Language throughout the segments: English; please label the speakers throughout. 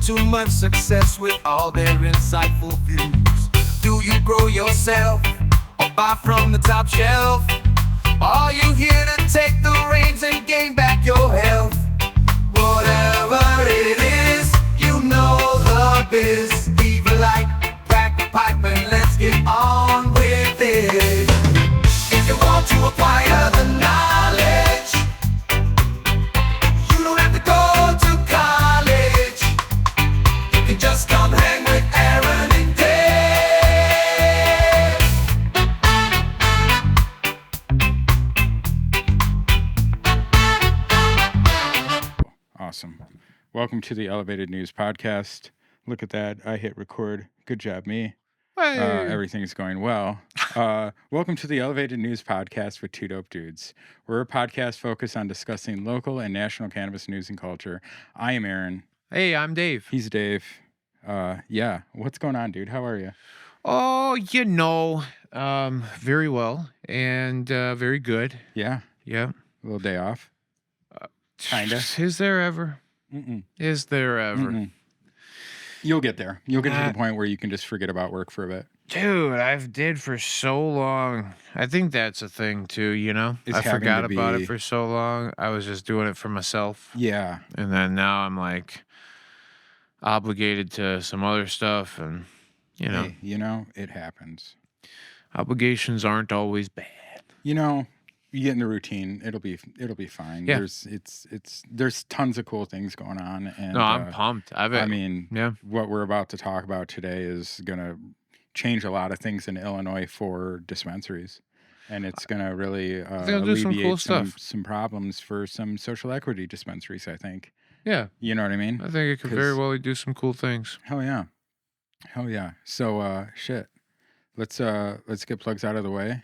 Speaker 1: too much success with all their insightful views. Do you grow yourself or buy from the top shelf? Are you here to take the reins and gain back your health? Whatever it is, you know the biz. Leave a like, crack a pipe, and let's get on with it. If you want to acquire the knowledge, you don't have to go to college. You can just come hang with Aaron and Dave.
Speaker 2: Awesome. Welcome to the Elevated News Podcast. Look at that. I hit record. Good job, me.
Speaker 3: Hey.
Speaker 2: Everything's going well. Welcome to the Elevated News Podcast with Two Dope Dudes. We're a podcast focused on discussing local and national cannabis news and culture. I am Aaron.
Speaker 3: Hey, I'm Dave.
Speaker 2: He's Dave. Yeah. What's going on, dude? How are you?
Speaker 3: Oh, very well and very good.
Speaker 2: Yeah.
Speaker 3: Yeah.
Speaker 2: A little day off. Kinda.
Speaker 3: Is there ever?
Speaker 2: Mm-mm.
Speaker 3: Is there ever?
Speaker 2: Mm-mm. You'll get there. You'll get to the point where you can just forget about work for a bit.
Speaker 3: Dude, I've did for so long. I think that's a thing too, you know?
Speaker 2: It's
Speaker 3: I
Speaker 2: having
Speaker 3: forgot
Speaker 2: to
Speaker 3: about
Speaker 2: be-
Speaker 3: it for so long. I was just doing it for myself.
Speaker 2: Yeah.
Speaker 3: And then now I'm like obligated to some other stuff and
Speaker 2: Hey, it happens.
Speaker 3: obligations aren't always bad.
Speaker 2: You get in the routine, it'll be fine.
Speaker 3: Yeah.
Speaker 2: There's tons of cool things going on, and
Speaker 3: No, I'm pumped.
Speaker 2: I mean,
Speaker 3: yeah.
Speaker 2: what we're about to talk about today is gonna change a lot of things in Illinois for dispensaries, and it's gonna really
Speaker 3: they'll do some
Speaker 2: alleviate
Speaker 3: cool stuff.
Speaker 2: some problems for some social equity dispensaries, I think.
Speaker 3: Yeah.
Speaker 2: You know what I mean?
Speaker 3: I think it could very well do some cool things.
Speaker 2: Hell yeah. So shit. Let's get plugs out of the way.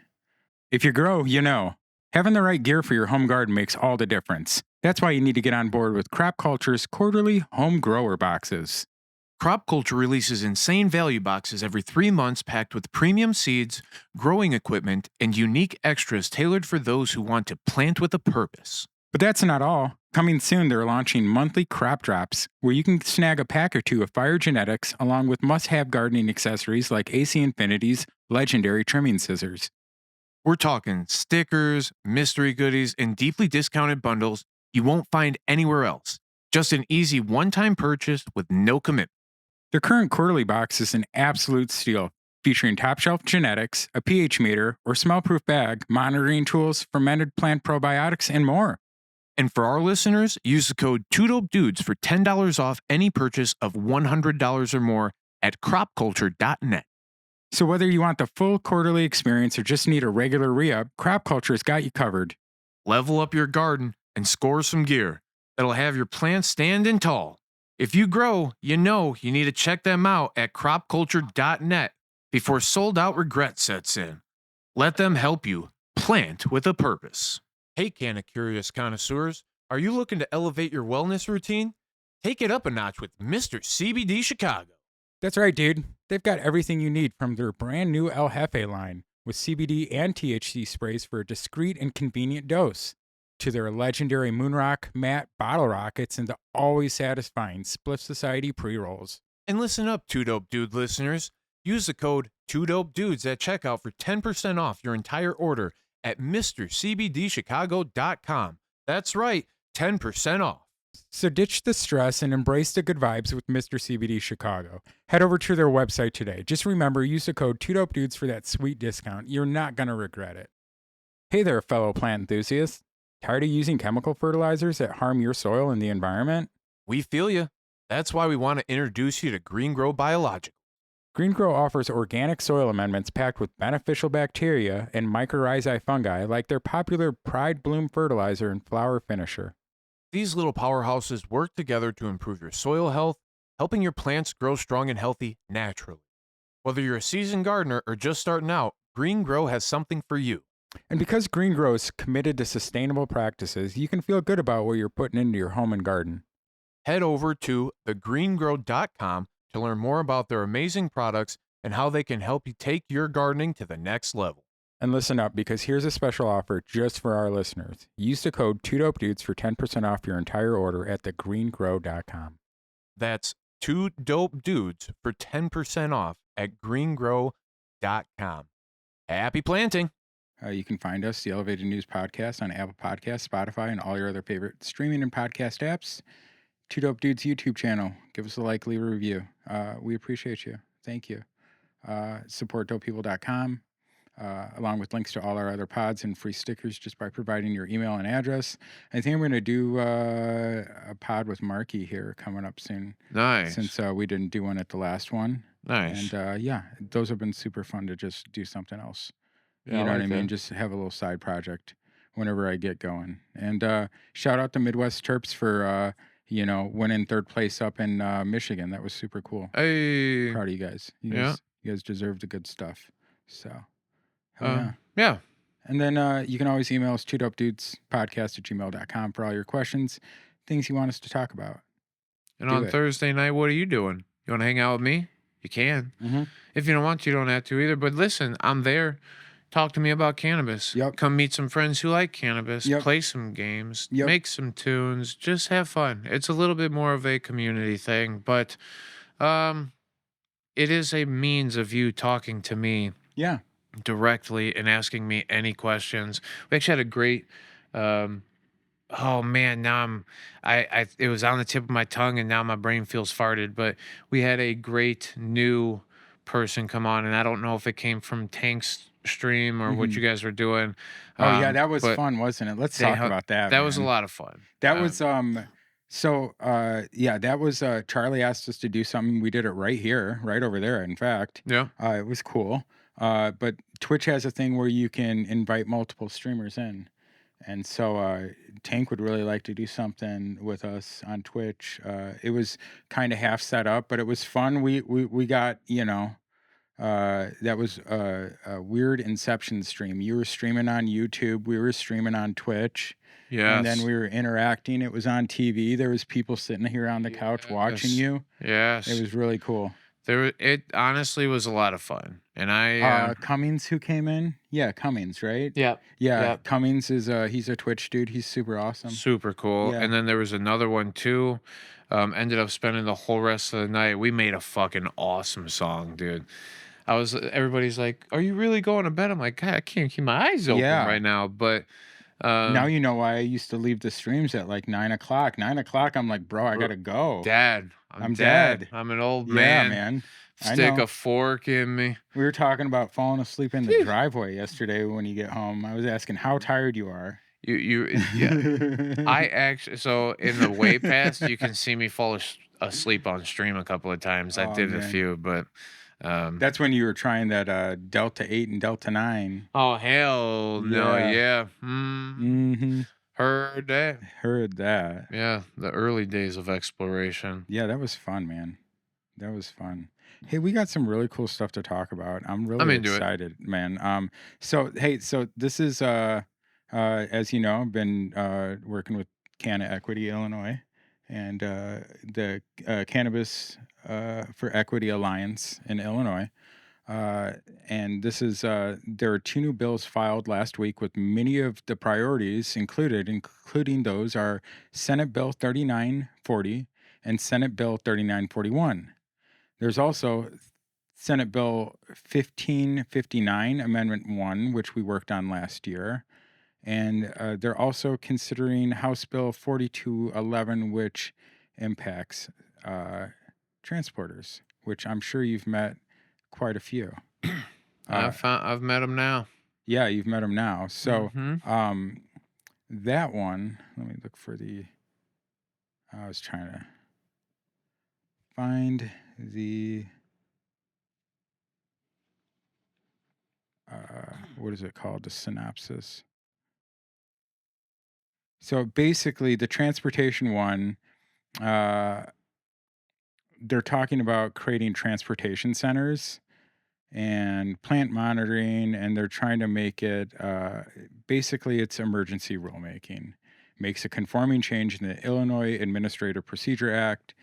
Speaker 2: If you grow, having the right gear for your home garden makes all the difference. That's why you need to get on board with Crop Culture's quarterly home grower boxes.
Speaker 4: Crop Culture releases insane value boxes every 3 months packed with premium seeds, growing equipment, and unique extras tailored for those who want to plant with a purpose.
Speaker 2: But that's not all. Coming soon, they're launching monthly crop drops, where you can snag a pack or two of Fire Genetics along with must-have gardening accessories like AC Infinity's legendary trimming scissors.
Speaker 4: We're talking stickers, mystery goodies, and deeply discounted bundles you won't find anywhere else. Just an easy one-time purchase with no commitment.
Speaker 2: Their current quarterly box is an absolute steal, featuring top-shelf genetics, a pH meter or smell-proof bag, monitoring tools, fermented plant probiotics, and more.
Speaker 4: And for our listeners, use the code 2DOPEDUDES for $10 off any purchase of $100 or more at cropculture.net.
Speaker 2: So whether you want the full quarterly experience or just need a regular re-up, Crop Culture's got you covered.
Speaker 4: Level up your garden and score some gear that'll have your plants standing tall. If you grow, you need to check them out at cropculture.net before sold-out regret sets in. Let them help you plant with a purpose. Hey, Curious connoisseurs, are you looking to elevate your wellness routine? Take it up a notch with Mr. CBD Chicago.
Speaker 2: That's right, dude. They've got everything you need from their brand new El Jefe line with CBD and THC sprays for a discreet and convenient dose, to their legendary Moonrock Matte Bottle Rockets and the always satisfying Spliff Society pre-rolls.
Speaker 4: And listen up, 2Dope Dude listeners. Use the code 2DOPEDUDES at checkout for 10% off your entire order at MrCBDChicago.com. That's right, 10% off.
Speaker 2: So ditch the stress and embrace the good vibes with Mr. CBD Chicago. Head over to their website today. Just remember, use the code 2DOPEDUDES for that sweet discount. You're not going to regret it. Hey there, fellow plant enthusiasts. Tired of using chemical fertilizers that harm your soil and the environment?
Speaker 4: We feel you. That's why we want to introduce you to Green Grow Biological.
Speaker 2: Green Grow offers organic soil amendments packed with beneficial bacteria and mycorrhizae fungi like their popular Pride Bloom fertilizer and flower finisher.
Speaker 4: These little powerhouses work together to improve your soil health, helping your plants grow strong and healthy naturally. Whether you're a seasoned gardener or just starting out, Green Grow has something for you.
Speaker 2: And because Green Grow is committed to sustainable practices, you can feel good about what you're putting into your home and garden.
Speaker 4: Head over to thegreengrow.com to learn more about their amazing products and how they can help you take your gardening to the next level.
Speaker 2: And listen up, because here's a special offer just for our listeners. Use the code 2DOPEDUDES for 10% off your entire order at thegreengrow.com.
Speaker 4: That's
Speaker 5: 2 dope dudes for 10% off at greengrow.com. Happy planting.
Speaker 2: You can find us, the Elevated News Podcast, on Apple Podcasts, Spotify, and all your other favorite streaming and podcast apps. Two Dope Dudes YouTube channel. Give us a like, leave a review. We appreciate you. Thank you. SupportDopePeople.com, along with links to all our other pods and free stickers just by providing your email and address. I think I'm going to do a pod with Marky here coming up soon.
Speaker 3: Nice.
Speaker 2: Since we didn't do one at the last one.
Speaker 3: Nice.
Speaker 2: And yeah, those have been super fun to just do something else.
Speaker 3: Yeah,
Speaker 2: You know
Speaker 3: I
Speaker 2: what I
Speaker 3: like
Speaker 2: mean?
Speaker 3: that.
Speaker 2: Just have a little side project whenever I get going. And shout out to Midwest Terps for, winning third place up in Michigan. That was super cool.
Speaker 3: Hey.
Speaker 2: Proud of you guys.
Speaker 3: Yeah.
Speaker 2: You guys deserve the good stuff. So, hell yeah.
Speaker 3: Yeah.
Speaker 2: And then you can always email us, twodopedudespodcast@gmail.com for all your questions, things you want us to talk about.
Speaker 3: And
Speaker 2: Do
Speaker 3: on
Speaker 2: it.
Speaker 3: Thursday night, what are you doing? You want to hang out with me? You can.
Speaker 2: Mm-hmm.
Speaker 3: If you don't want to, you don't have to either. But listen, I'm there. Talk to me about cannabis.
Speaker 2: Yep.
Speaker 3: Come meet some friends who like cannabis.
Speaker 2: Yep.
Speaker 3: Play some games.
Speaker 2: Yep.
Speaker 3: Make some tunes. Just have fun. It's a little bit more of a community thing, but it is a means of you talking to me
Speaker 2: Yeah.
Speaker 3: directly and asking me any questions. We actually had a great oh man, now it was on the tip of my tongue and now my brain feels farted, but we had a great new person come on, and I don't know if it came from Tank's stream or what you guys were doing.
Speaker 2: Oh, yeah, that was
Speaker 3: but
Speaker 2: fun, wasn't it? Let's
Speaker 3: they
Speaker 2: talk
Speaker 3: hung-
Speaker 2: about that.
Speaker 3: That was a
Speaker 2: man.
Speaker 3: lot of fun.
Speaker 2: That was that was Charlie asked us to do something. We did it right here, right over there, in fact.
Speaker 3: Yeah.
Speaker 2: It was cool. But Twitch has a thing where you can invite multiple streamers in. And so Tank would really like to do something with us on Twitch. It was kind of half set up, but it was fun. We got, that was a weird Inception stream. You were streaming on YouTube. We were streaming on Twitch.
Speaker 3: Yes.
Speaker 2: And then we were interacting. It was on TV. There was people sitting here on the couch watching you.
Speaker 3: Yes.
Speaker 2: It was really cool.
Speaker 3: It honestly was a lot of fun. And I
Speaker 2: Cummings, who came in? Yeah, Cummings, right?
Speaker 3: yeah.
Speaker 2: Yeah,
Speaker 3: Yep.
Speaker 2: Cummings is he's a Twitch dude. He's super awesome.
Speaker 3: Super cool.
Speaker 2: Yeah.
Speaker 3: And then there was another one too. Ended up spending the whole rest of the night. We made a fucking awesome song, dude. Everybody's like, "Are you really going to bed?" I'm like, God, I can't keep my eyes open
Speaker 2: Yeah.
Speaker 3: right now. But
Speaker 2: Now you know why I used to leave the streams at like 9 o'clock. 9 o'clock, I'm like, bro, I gotta go.
Speaker 3: Dad,
Speaker 2: I'm
Speaker 3: dead.
Speaker 2: dead.
Speaker 3: I'm an old
Speaker 2: Yeah,
Speaker 3: man.
Speaker 2: man. I
Speaker 3: Stick
Speaker 2: know.
Speaker 3: a fork in me.
Speaker 2: We were talking about falling asleep in the driveway yesterday when you get home. I was asking how tired you are.
Speaker 3: Yeah. I actually, so in the way past, you can see me fall asleep on stream a couple of times. I
Speaker 2: Oh,
Speaker 3: did a
Speaker 2: man.
Speaker 3: few, but
Speaker 2: That's when you were trying that Delta 8 and Delta 9.
Speaker 3: oh hell no,
Speaker 2: Yeah.
Speaker 3: yeah.
Speaker 2: Mm-hmm.
Speaker 3: Heard that.
Speaker 2: Heard that.
Speaker 3: Yeah, the early days of exploration.
Speaker 2: Yeah, that was fun, man. That was fun. Hey, we got some really cool stuff to talk about. I'm really
Speaker 3: into it.
Speaker 2: excited, man. So this is as you know, I've been working with Canna Equity Illinois and the Cannabis for Equity Alliance in Illinois. And this is there are 2 new bills filed last week with many of the priorities included, including those are Senate Bill 3940 and Senate Bill 3941. There's also Senate Bill 1559, Amendment 1, which we worked on last year. And they're also considering House Bill 4211, which impacts transporters, which I'm sure you've met quite a few.
Speaker 3: I've met him now.
Speaker 2: Yeah, you've met them now. So
Speaker 3: Mhm.
Speaker 2: that one, let me look for I was trying to find the what is it called? The synopsis. So basically, the transportation one, they're talking about creating transportation centers and plant monitoring, and they're trying to make it basically it's emergency rulemaking. Makes a conforming change in the Illinois Administrative Procedure Act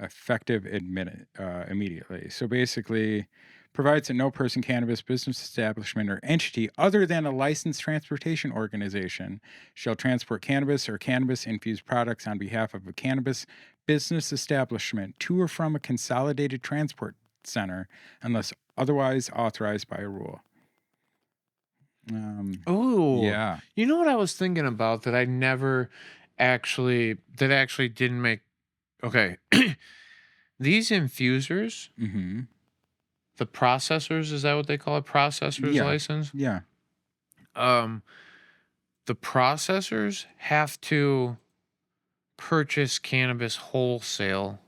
Speaker 2: effective immediately. So basically, provides that no person, cannabis, business establishment, or entity other than a licensed transportation organization shall transport cannabis or cannabis-infused products on behalf of a cannabis business establishment to or from a consolidated transport center unless otherwise authorized by a rule.
Speaker 3: Oh,
Speaker 2: Yeah.
Speaker 3: you know what I was thinking about that I never actually didn't make. Okay, these infusers,
Speaker 2: Mm-hmm.
Speaker 3: the processors, is that what they call it? Processors
Speaker 2: Yeah.
Speaker 3: license.
Speaker 2: Yeah.
Speaker 3: Um, the processors have to purchase cannabis wholesale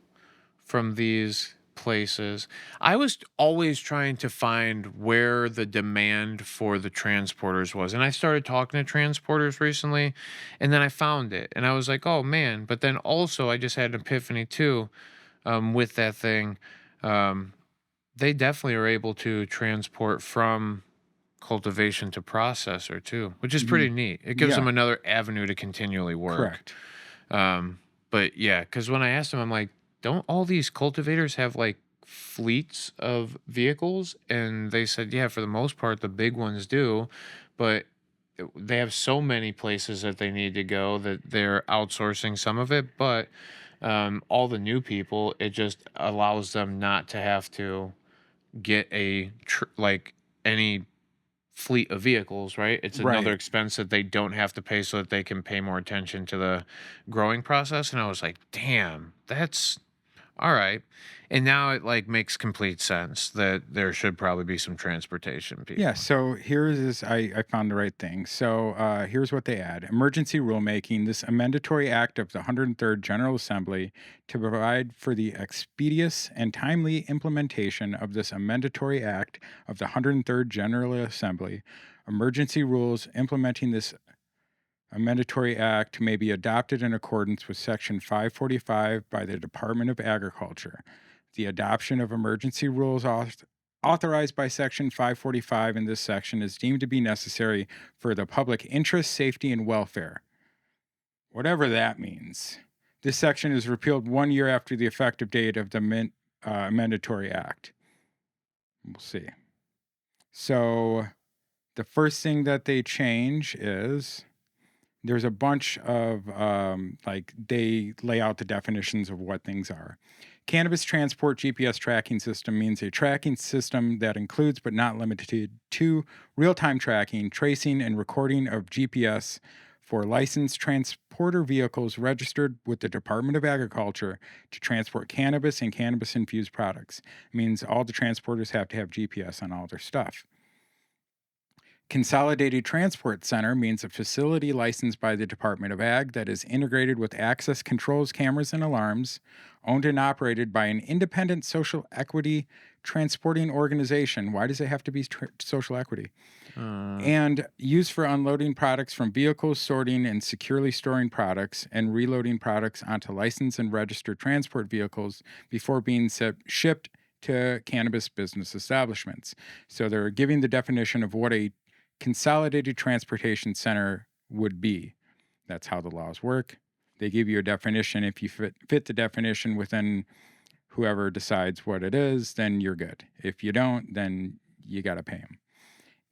Speaker 3: from these places. I was always trying to find where the demand for the transporters was. And I started talking to transporters recently, and then I found it. And I was like, oh man. But then also, I just had an epiphany too with that thing. Um, they definitely are able to transport from cultivation to processor too, which is pretty neat. It gives
Speaker 2: Yeah.
Speaker 3: them another avenue to continually work.
Speaker 2: Correct.
Speaker 3: But yeah, because when I asked them, I'm like, don't all these cultivators have like fleets of vehicles? And they said, yeah, for the most part, the big ones do, but they have so many places that they need to go that they're outsourcing some of it. But all the new people, it just allows them not to have to get like any fleet of vehicles, right? It's another
Speaker 2: Right.
Speaker 3: expense that they don't have to pay so that they can pay more attention to the growing process. And I was like, damn, that's all right. And now it like makes complete sense that there should probably be some transportation people.
Speaker 2: Yeah, so I found the right thing. So here's what they add. Emergency rulemaking, this amendatory act of the 103rd General Assembly to provide for the expeditious and timely implementation of this amendatory act of the 103rd General Assembly. Emergency rules implementing this amendatory act may be adopted in accordance with Section 545 by the Department of Agriculture. The adoption of emergency rules authorized by Section 545 in this section is deemed to be necessary for the public interest, safety, and welfare. Whatever that means. This section is repealed 1 year after the effective date of the amendatory act. We'll see. So the first thing that they change is there's a bunch of they lay out the definitions of what things are. Cannabis transport GPS tracking system means a tracking system that includes but not limited to real-time tracking, tracing, and recording of GPS for licensed transporter vehicles registered with the Department of Agriculture to transport cannabis and cannabis-infused products. It means all the transporters have to have GPS on all their stuff. Consolidated Transport Center means a facility licensed by the Department of Ag that is integrated with access controls, cameras, and alarms, owned and operated by an independent social equity transporting organization. Why does it have to be social equity? And used for unloading products from vehicles, sorting and securely storing products, and reloading products onto licensed and registered transport vehicles before being shipped to cannabis business establishments. So they're giving the definition of what a consolidated transportation center would be. That's how the laws work. They give you a definition. If you fit the definition within whoever decides what it is, then you're good. If you don't, then you got to pay them.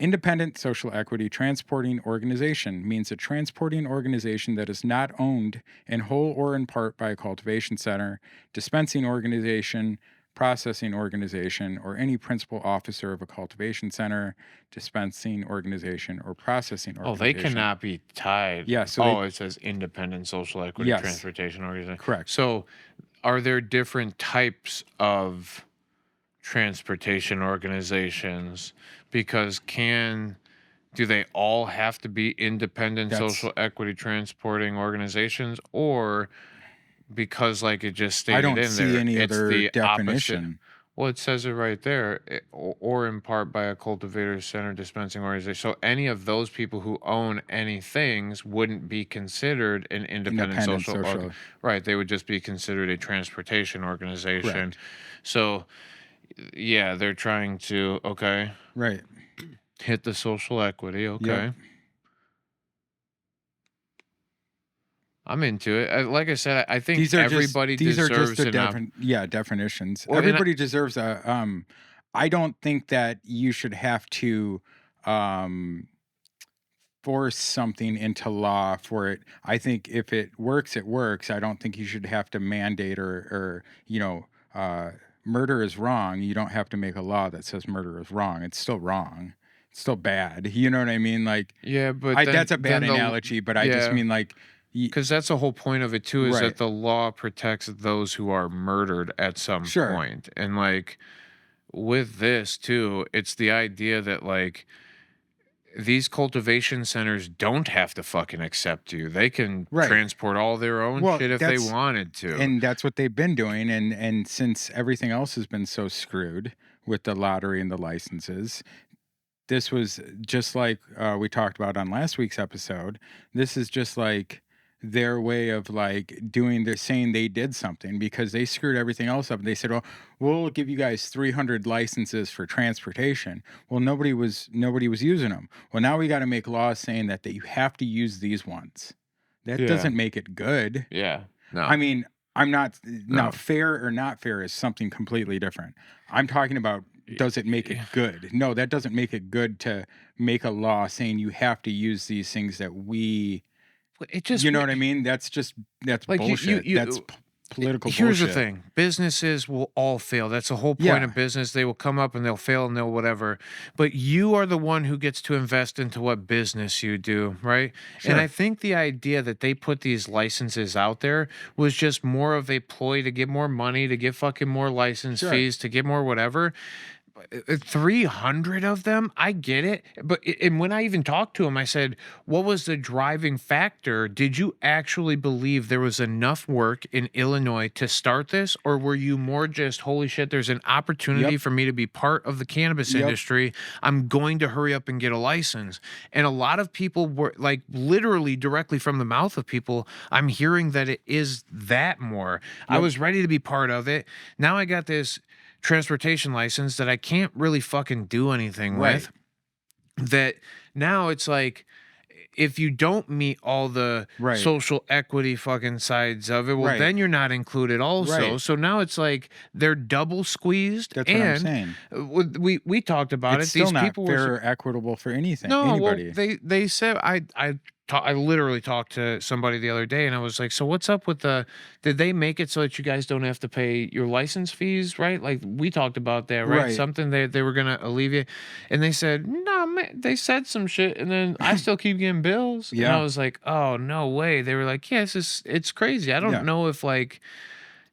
Speaker 2: Independent social equity transporting organization means a transporting organization that is not owned in whole or in part by a cultivation center, dispensing organization, processing organization, or any principal officer of a cultivation center, dispensing organization, or processing
Speaker 3: Oh,
Speaker 2: organization.
Speaker 3: they cannot be tied.
Speaker 2: Yeah, so
Speaker 3: it says independent social equity
Speaker 2: Yes.
Speaker 3: transportation organization.
Speaker 2: Correct.
Speaker 3: So, are there different types of transportation organizations? Because do they all have to be independent social equity transporting organizations, or because like it just stated
Speaker 2: I don't
Speaker 3: in
Speaker 2: see
Speaker 3: there,
Speaker 2: any
Speaker 3: it's
Speaker 2: other
Speaker 3: the opposite?
Speaker 2: definition.
Speaker 3: Well, it says it right there, or in part by a cultivator center dispensing organization. So any of those people who own any things wouldn't be considered an independent social. Right, they would just be considered a transportation organization.
Speaker 2: Correct.
Speaker 3: So, yeah, they're trying to
Speaker 2: Right.
Speaker 3: hit the social equity. Okay.
Speaker 2: Yep.
Speaker 3: I'm into it. Like I said, I think
Speaker 2: These are
Speaker 3: everybody
Speaker 2: just
Speaker 3: deserves
Speaker 2: the
Speaker 3: an
Speaker 2: definitions.
Speaker 3: Well, and
Speaker 2: Everybody deserves a I don't think that you should have to um, force something into law for it. I think if it works, it works. I don't think you should have to mandate or murder is wrong. You don't have to make a law that says murder is wrong. It's still wrong. It's still bad. You know what I mean? Like,
Speaker 3: Yeah, but then
Speaker 2: that's a bad
Speaker 3: then the
Speaker 2: analogy, but I just
Speaker 3: yeah,
Speaker 2: mean like,
Speaker 3: because that's the whole point of it too, is
Speaker 2: right.
Speaker 3: that the law protects those who are murdered at some
Speaker 2: Sure.
Speaker 3: point. And like with this too, it's the idea that like these cultivation centers don't have to fucking accept you. They can
Speaker 2: Right.
Speaker 3: transport all their own
Speaker 2: Well,
Speaker 3: shit if they
Speaker 2: that's-
Speaker 3: wanted to.
Speaker 2: And that's what they've been doing. And since everything else has been so screwed with the lottery and the licenses, this was just like we talked about on last week's episode. This is just like their way of like they're saying they did something because they screwed everything else up. They said, well, we'll give you guys 300 licenses for transportation. Well, nobody was using them. Well, now we got to make laws saying that you have to use these ones. That
Speaker 3: Yeah.
Speaker 2: doesn't make it good.
Speaker 3: Yeah. No.
Speaker 2: I mean, I'm not
Speaker 3: No.
Speaker 2: fair or not fair is something completely different. I'm talking about, does it make it good? No, that doesn't make it good to make a law saying you have to use these things that
Speaker 3: it just
Speaker 2: you know what I mean? That's
Speaker 3: like
Speaker 2: bullshit. That's political
Speaker 3: Here's
Speaker 2: bullshit.
Speaker 3: the thing. Businesses will all fail. That's the whole point
Speaker 2: Yeah.
Speaker 3: of business. They will come up and they'll fail and they'll whatever. But you are the one who gets to invest into what business you do, right?
Speaker 2: Sure.
Speaker 3: And I think the idea that they put these licenses out there was just more of a ploy to get more money, to get fucking more license
Speaker 2: Sure.
Speaker 3: fees, to get more whatever. 300 of them, I get it. But and when I even talked to him, I said, what was the driving factor? Did you actually believe there was enough work in Illinois to start this? Or were you more just, holy shit, there's an opportunity
Speaker 2: Yep.
Speaker 3: for me to be part of the cannabis
Speaker 2: Yep.
Speaker 3: industry. I'm going to hurry up and get a license. And a lot of people were like literally directly from the mouth of people, I'm hearing that it is that more. I
Speaker 2: Yep.
Speaker 3: was ready to be part of it. Now I got this transportation license that I can't really fucking do anything
Speaker 2: Right.
Speaker 3: with. That now it's like, if you don't meet all the
Speaker 2: Right.
Speaker 3: social equity fucking sides of it, well,
Speaker 2: Right.
Speaker 3: then you're not included also.
Speaker 2: Right.
Speaker 3: So now it's like they're double squeezed.
Speaker 2: That's what I'm
Speaker 3: and
Speaker 2: saying.
Speaker 3: we talked about
Speaker 2: It's
Speaker 3: it.
Speaker 2: still
Speaker 3: These
Speaker 2: not
Speaker 3: people
Speaker 2: fair
Speaker 3: were
Speaker 2: or equitable for anything.
Speaker 3: no,
Speaker 2: Anybody.
Speaker 3: well, they said I literally talked to somebody the other day, and I was like, "So what's up with the? Did they make it so that you guys don't have to pay your license fees, right? Like we talked about that, right?
Speaker 2: Right.
Speaker 3: Something they were gonna alleviate." And they said, "No, man, they said some shit, and then I still keep getting bills." And
Speaker 2: Yeah.
Speaker 3: I was like, "Oh no way!" They were like, "Yeah, it's crazy. I don't
Speaker 2: Yeah.
Speaker 3: know if like."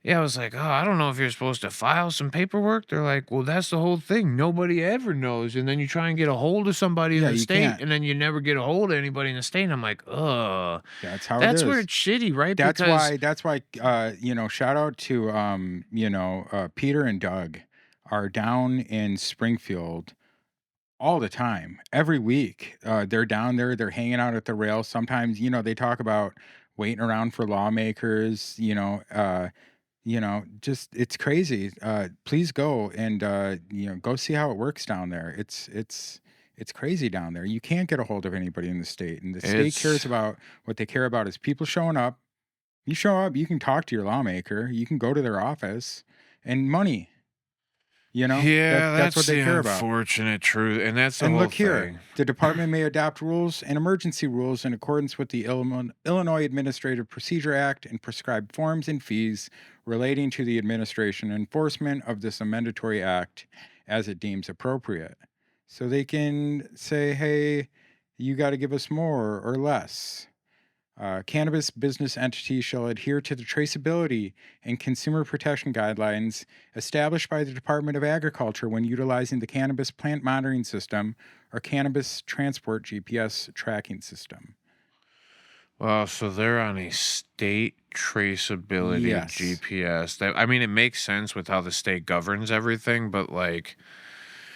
Speaker 3: Yeah, I was like, oh, I don't know if you're supposed to file some paperwork. They're like, well, that's the whole thing. Nobody ever knows. And then you try and get a hold of somebody in
Speaker 2: Yeah,
Speaker 3: the
Speaker 2: you
Speaker 3: state,
Speaker 2: can't.
Speaker 3: and then you never get a hold of anybody in the state. And I'm like, oh,
Speaker 2: That's how
Speaker 3: that's
Speaker 2: it is.
Speaker 3: where it's shitty, right?
Speaker 2: That's
Speaker 3: because
Speaker 2: why shout out to Peter and Doug are down in Springfield all the time, every week. They're down there, they're hanging out at the rail. Sometimes, they talk about waiting around for lawmakers, just it's crazy. Please go and go see how it works down there. It's crazy down there. You can't get a hold of anybody in the state, and the state cares
Speaker 3: It's-
Speaker 2: about what they care about is people showing up. You show up, you can talk to your lawmaker, you can go to their office, and money.
Speaker 3: yeah,
Speaker 2: That's what they
Speaker 3: the
Speaker 2: care about.
Speaker 3: unfortunate truth. And that's the
Speaker 2: And
Speaker 3: whole
Speaker 2: look here,
Speaker 3: thing.
Speaker 2: the department may adopt rules and emergency rules in accordance with the Illinois Administrative Procedure Act and prescribe forms and fees relating to the administration and enforcement of this amendatory act as it deems appropriate. So they can say, hey, you got to give us more or less. Cannabis business entities shall adhere to the traceability and consumer protection guidelines established by the Department of Agriculture when utilizing the Cannabis Plant Monitoring System or Cannabis Transport GPS tracking system.
Speaker 3: Well, so they're on a state traceability
Speaker 2: Yes.
Speaker 3: GPS. I mean, it makes sense with how the state governs everything, but like,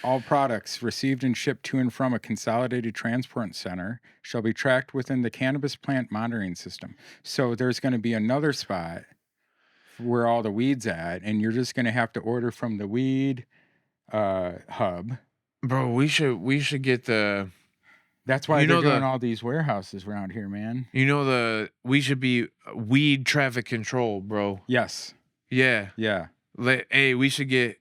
Speaker 2: All products received and shipped to and from a consolidated transport center shall be tracked within the Cannabis Plant Monitoring System. So there's going to be another spot where all the weed's at, and you're just going to have to order from the weed hub.
Speaker 3: bro, we should get the.
Speaker 2: That's why
Speaker 3: You
Speaker 2: they're
Speaker 3: know
Speaker 2: doing
Speaker 3: the-
Speaker 2: all these warehouses around here, man.
Speaker 3: We should be weed traffic control, bro.
Speaker 2: Yes.
Speaker 3: Yeah.
Speaker 2: Yeah.
Speaker 3: Hey, we should get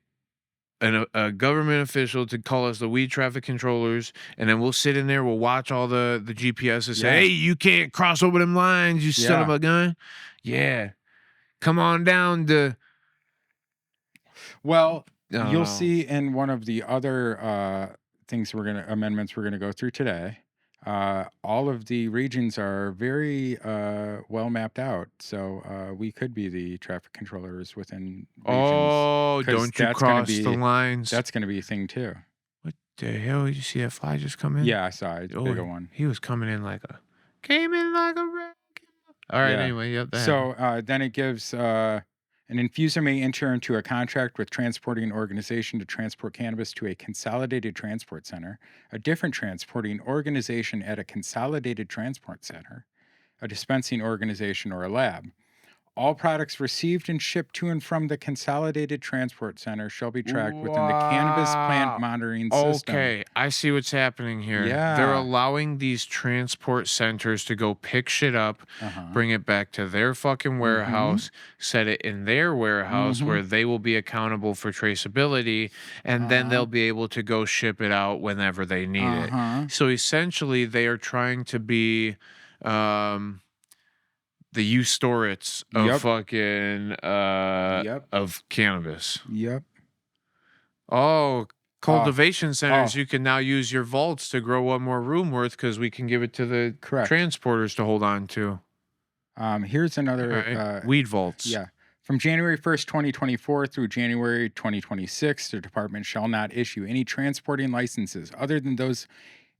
Speaker 3: a government official to call us the weed traffic controllers, and then we'll sit in there, we'll watch all the GPS and say,
Speaker 2: Yeah.
Speaker 3: hey, you can't cross over them lines, you son of
Speaker 2: Yeah.
Speaker 3: a gun. Yeah. Come on down to
Speaker 2: Well,
Speaker 3: I don't
Speaker 2: you'll
Speaker 3: know.
Speaker 2: see in one of the other amendments we're gonna go through today. All of the regions are very well mapped out, so we could be the traffic controllers within regions.
Speaker 3: Oh,
Speaker 2: 'Cause
Speaker 3: don't you
Speaker 2: that's gonna
Speaker 3: cross the
Speaker 2: be
Speaker 3: lines.
Speaker 2: that's gonna be a thing too.
Speaker 3: What the hell? Did you see that fly just come in?
Speaker 2: Yeah, I saw it.
Speaker 3: Oh,
Speaker 2: Bigger one.
Speaker 3: he was coming in came in like a wreck. All right,
Speaker 2: Yeah.
Speaker 3: anyway, yep, that happened.
Speaker 2: So then it gives an infuser may enter into a contract with transporting organization to transport cannabis to a consolidated transport center, a different transporting organization at a consolidated transport center, a dispensing organization, or a lab. All products received and shipped to and from the consolidated transport center shall be tracked within the cannabis plant
Speaker 3: Wow.
Speaker 2: monitoring system.
Speaker 3: Okay, I see what's happening here. They're
Speaker 2: Yeah.
Speaker 3: allowing these transport centers to go pick shit up,
Speaker 2: Uh-huh.
Speaker 3: bring it back to their fucking warehouse, set it in their warehouse where they will be accountable for traceability, and then they'll be able to go ship it out whenever they need it. So essentially, they are trying to be the Ustorits of
Speaker 2: Yep.
Speaker 3: fucking
Speaker 2: Yep.
Speaker 3: of cannabis.
Speaker 2: Yep.
Speaker 3: Oh, cultivation centers,
Speaker 2: oh.
Speaker 3: you can now use your vaults to grow one more room worth because we can give it to the
Speaker 2: Correct.
Speaker 3: transporters to hold on to.
Speaker 2: Here's another
Speaker 3: Right. Weed vaults.
Speaker 2: Yeah. From January 1st, 2024 through January 2026, the department shall not issue any transporting licenses other than those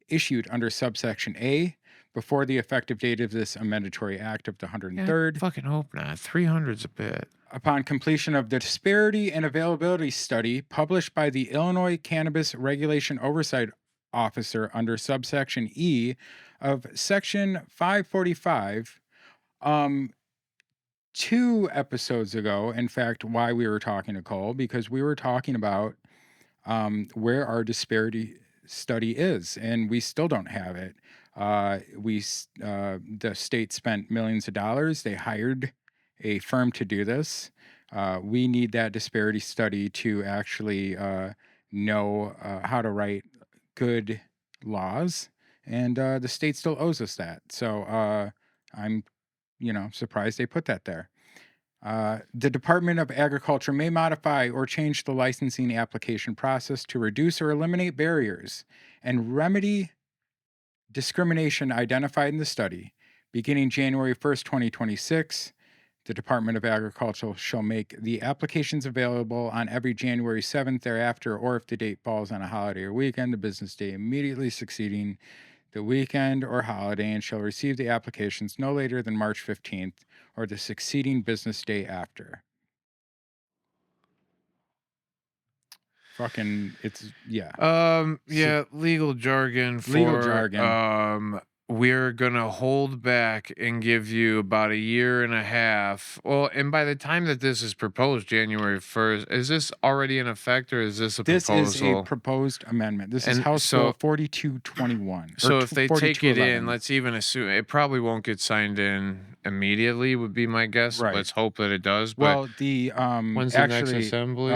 Speaker 2: issued under subsection A before the effective date of this amendatory act of the 103rd.
Speaker 3: Fucking hope not. 300's a bit.
Speaker 2: Upon completion of the disparity and availability study published by the Illinois Cannabis Regulation Oversight Officer under subsection E of section 545, 2 episodes ago, in fact, why we were talking to Cole, because we were talking about where our disparity study is, and we still don't have it. The state spent millions of dollars. They hired a firm to do this. We need that disparity study to actually know how to write good laws, and the state still owes us that. So I'm, surprised they put that there. The Department of Agriculture may modify or change the licensing application process to reduce or eliminate barriers and remedy discrimination identified in the study. Beginning January 1st, 2026, the Department of Agriculture shall make the applications available on every January 7th thereafter, or if the date falls on a holiday or weekend, the business day immediately succeeding the weekend or holiday, and shall receive the applications no later than March 15th or the succeeding business day after. Fucking, it's, yeah.
Speaker 3: Yeah, legal jargon for
Speaker 2: Legal jargon.
Speaker 3: we're gonna hold back and give you about a year and a half. Well, and by the time that this is proposed, January 1st, is this already in effect or is this a
Speaker 2: This
Speaker 3: proposal?
Speaker 2: is a proposed amendment. This is
Speaker 3: And
Speaker 2: House
Speaker 3: so-
Speaker 2: Bill 4221.
Speaker 3: So if they take it in,
Speaker 2: 4211.
Speaker 3: let's even assume it probably won't get signed in immediately, would be my guess.
Speaker 2: Right.
Speaker 3: Let's hope that it does. But
Speaker 2: Well, the
Speaker 3: when's the next
Speaker 2: actually
Speaker 3: assembly?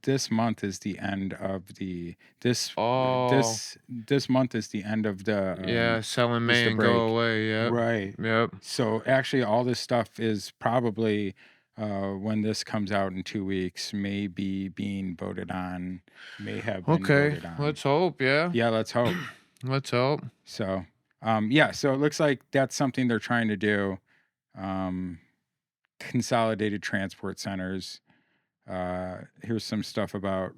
Speaker 2: this month is the end of the this month is the end of the
Speaker 3: yeah, selling
Speaker 2: is
Speaker 3: May
Speaker 2: the
Speaker 3: and
Speaker 2: break.
Speaker 3: go away. Yep.
Speaker 2: Right.
Speaker 3: Yep.
Speaker 2: So actually, all this stuff is probably when this comes out in 2 weeks, may be being voted on, may have been
Speaker 3: Okay.
Speaker 2: voted on.
Speaker 3: Let's hope. Yeah.
Speaker 2: Yeah, let's hope.
Speaker 3: Let's hope.
Speaker 2: So, yeah, so it looks like that's something they're trying to do. Consolidated transport centers. Here's some stuff about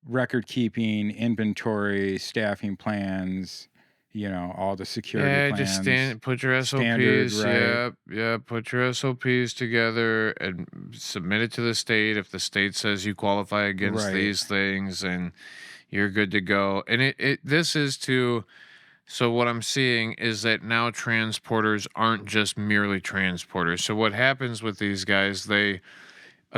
Speaker 2: record keeping, inventory, staffing plans, all the security plans.
Speaker 3: Just put your SOPs.
Speaker 2: Standard, right.
Speaker 3: Yep. Put your SOPs together and submit it to the state. If the state says you qualify against
Speaker 2: Right.
Speaker 3: these things, and you're good to go. And this is to. So what I'm seeing is that now transporters aren't just merely transporters. So what happens with these guys? A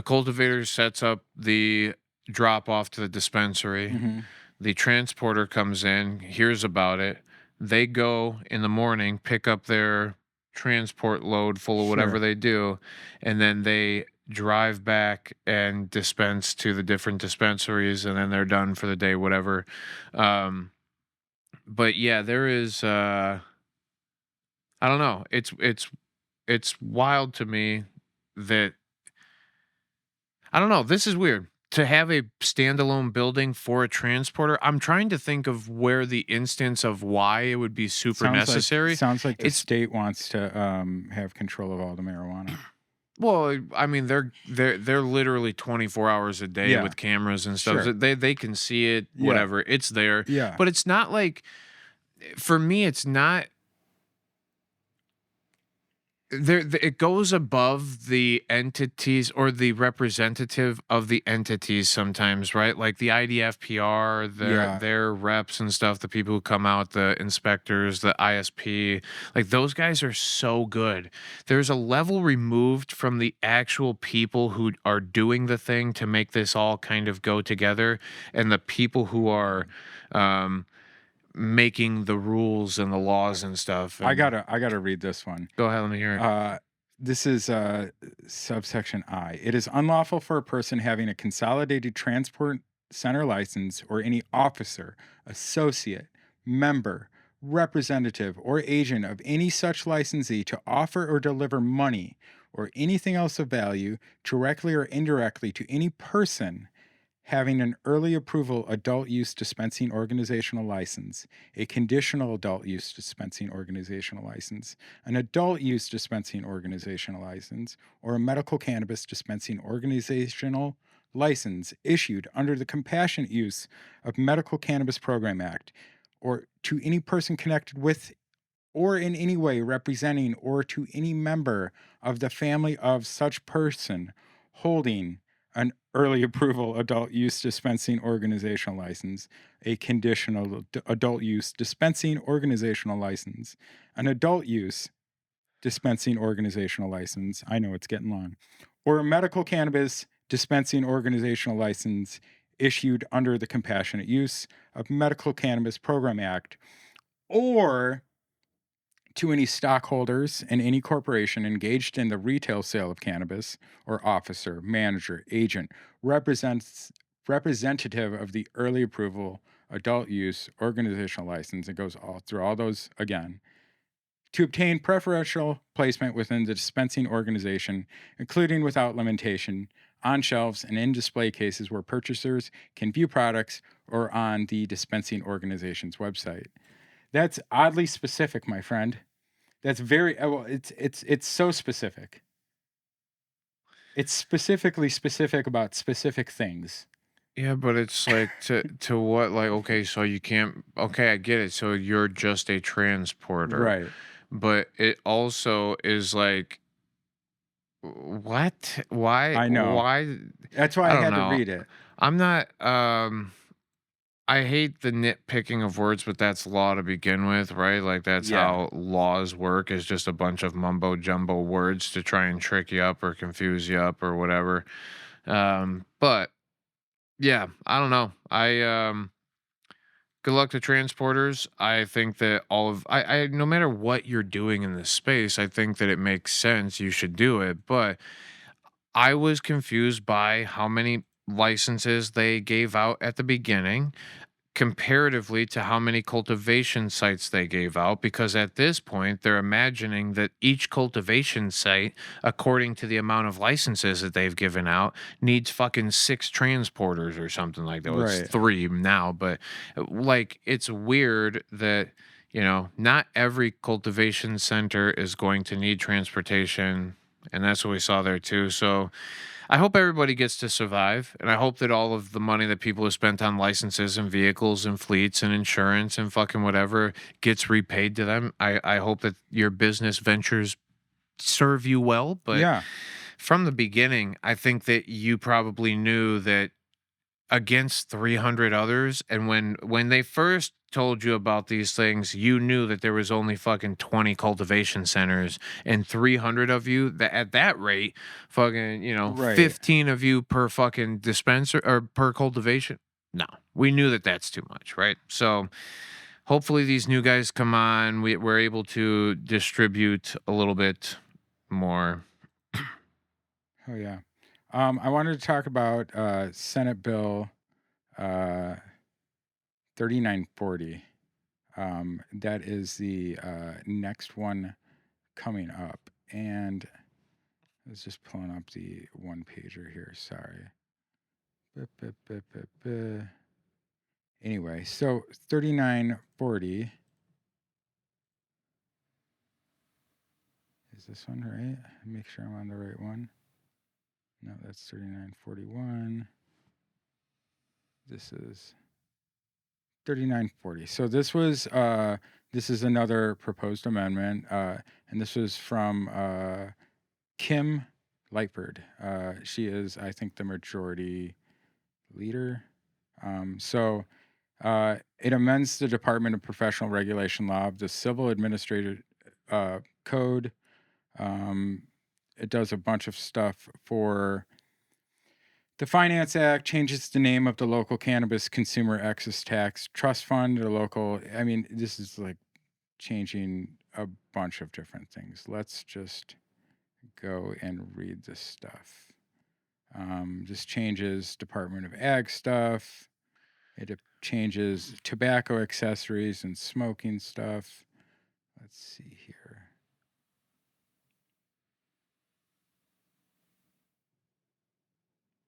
Speaker 3: cultivator sets up the drop off to the dispensary.
Speaker 2: Mhm.
Speaker 3: The transporter comes in, hears about it. They go in the morning, pick up their transport load full of whatever
Speaker 2: Sure.
Speaker 3: they do, and then they drive back and dispense to the different dispensaries, and then they're done for the day, whatever. Um, but yeah, there is. I don't know. It's wild to me that I don't know. This is weird. To have a standalone building for a transporter, I'm trying to think of where the instance of why it would be super necessary.
Speaker 2: Sounds like the
Speaker 3: It's
Speaker 2: state wants to have control of all the marijuana.
Speaker 3: well, I mean, they're literally 24 hours a day
Speaker 2: Yeah.
Speaker 3: with cameras and stuff.
Speaker 2: Sure.
Speaker 3: They can see it,
Speaker 2: Yeah.
Speaker 3: whatever. It's there.
Speaker 2: Yeah.
Speaker 3: But it's not like for me, it's not it goes above the entities or the representative of the entities sometimes, right? Like the IDFPR,
Speaker 2: Yeah.
Speaker 3: their reps and stuff, the people who come out, the inspectors, the ISP, like those guys are so good. There's a level removed from the actual people who are doing the thing to make this all kind of go together, and the people who are making the rules and the laws and stuff.
Speaker 2: I
Speaker 3: And
Speaker 2: gotta read this one.
Speaker 3: go ahead, let me hear it.
Speaker 2: This is subsection I. It is unlawful for a person having a consolidated transport center license or any officer, associate, member, representative, or agent of any such licensee to offer or deliver money or anything else of value directly or indirectly to any person having an early approval adult use dispensing organizational license, a conditional adult use dispensing organizational license, an adult use dispensing organizational license, or a medical cannabis dispensing organizational license issued under the Compassionate Use of Medical Cannabis Program Act, or to any person connected with or in any way representing or to any member of the family of such person holding an early approval adult use dispensing organizational license, a conditional adult use dispensing organizational license, an adult use dispensing organizational license. I know it's getting long. Or a medical cannabis dispensing organizational license issued under the Compassionate Use of Medical Cannabis Program Act, or to any stockholders in any corporation engaged in the retail sale of cannabis, or officer, manager, agent, representative of the early approval adult use organizational license. It goes all through all those again. To obtain preferential placement within the dispensing organization, including without limitation, on shelves and in display cases where purchasers can view products, or on the dispensing organization's website. That's oddly specific, my friend. That's very well. It's so specific. It's specifically specific about specific things.
Speaker 3: Yeah, but it's like to what, like, okay, so you can't, okay, I get it. So you're just a transporter.
Speaker 2: Right.
Speaker 3: But it also is like what? Why?
Speaker 2: I know.
Speaker 3: Why?
Speaker 2: That's why I
Speaker 3: I don't
Speaker 2: had to
Speaker 3: know.
Speaker 2: read it.
Speaker 3: I'm not I hate the nitpicking of words, but that's law to begin with, right? Like that's
Speaker 2: Yeah.
Speaker 3: how laws work, is just a bunch of mumbo jumbo words to try and trick you up or confuse you up or whatever. But yeah, I don't know. Good luck to transporters. I think that I no matter what you're doing in this space, I think that it makes sense. You should do it. But I was confused by how many licenses they gave out at the beginning comparatively to how many cultivation sites they gave out, because at this point they're imagining that each cultivation site, according to the amount of licenses that they've given out, needs fucking 6 transporters or something like that. Well,
Speaker 2: Right.
Speaker 3: it's 3 now, but like it's weird that not every cultivation center is going to need transportation, and that's what we saw there too. So I hope everybody gets to survive, and I hope that all of the money that people have spent on licenses and vehicles and fleets and insurance and fucking whatever gets repaid to them. I hope that your business ventures serve you well, but
Speaker 2: Yeah.
Speaker 3: from the beginning, I think that you probably knew that against 300 others, and when they first told you about these things, you knew that there was only fucking 20 cultivation centers and 300 of you, that at that rate, fucking
Speaker 2: Right.
Speaker 3: 15 of you per fucking dispenser or per cultivation. No, we knew that that's too much, right? So hopefully these new guys come on, we're able to distribute a little bit more.
Speaker 2: Oh yeah. I wanted to talk about Senate Bill 3940. That is the next one coming up. And I was just pulling up the one pager here. Sorry. Anyway, so 3940. Is this one right? Make sure I'm on the right one. No, that's 3941. This is 3940. So this is another proposed amendment, and this was from Kim Lightford. She is, I think, the majority leader. It amends the Department of Professional Regulation Law of the Civil Administrative Code. It does a bunch of stuff for the Finance Act, changes the name of the local cannabis consumer excise tax trust fund, the local. I mean, this is like changing a bunch of different things. Let's just go and read this stuff. This changes Department of Ag stuff. It changes tobacco accessories and smoking stuff. Let's see here.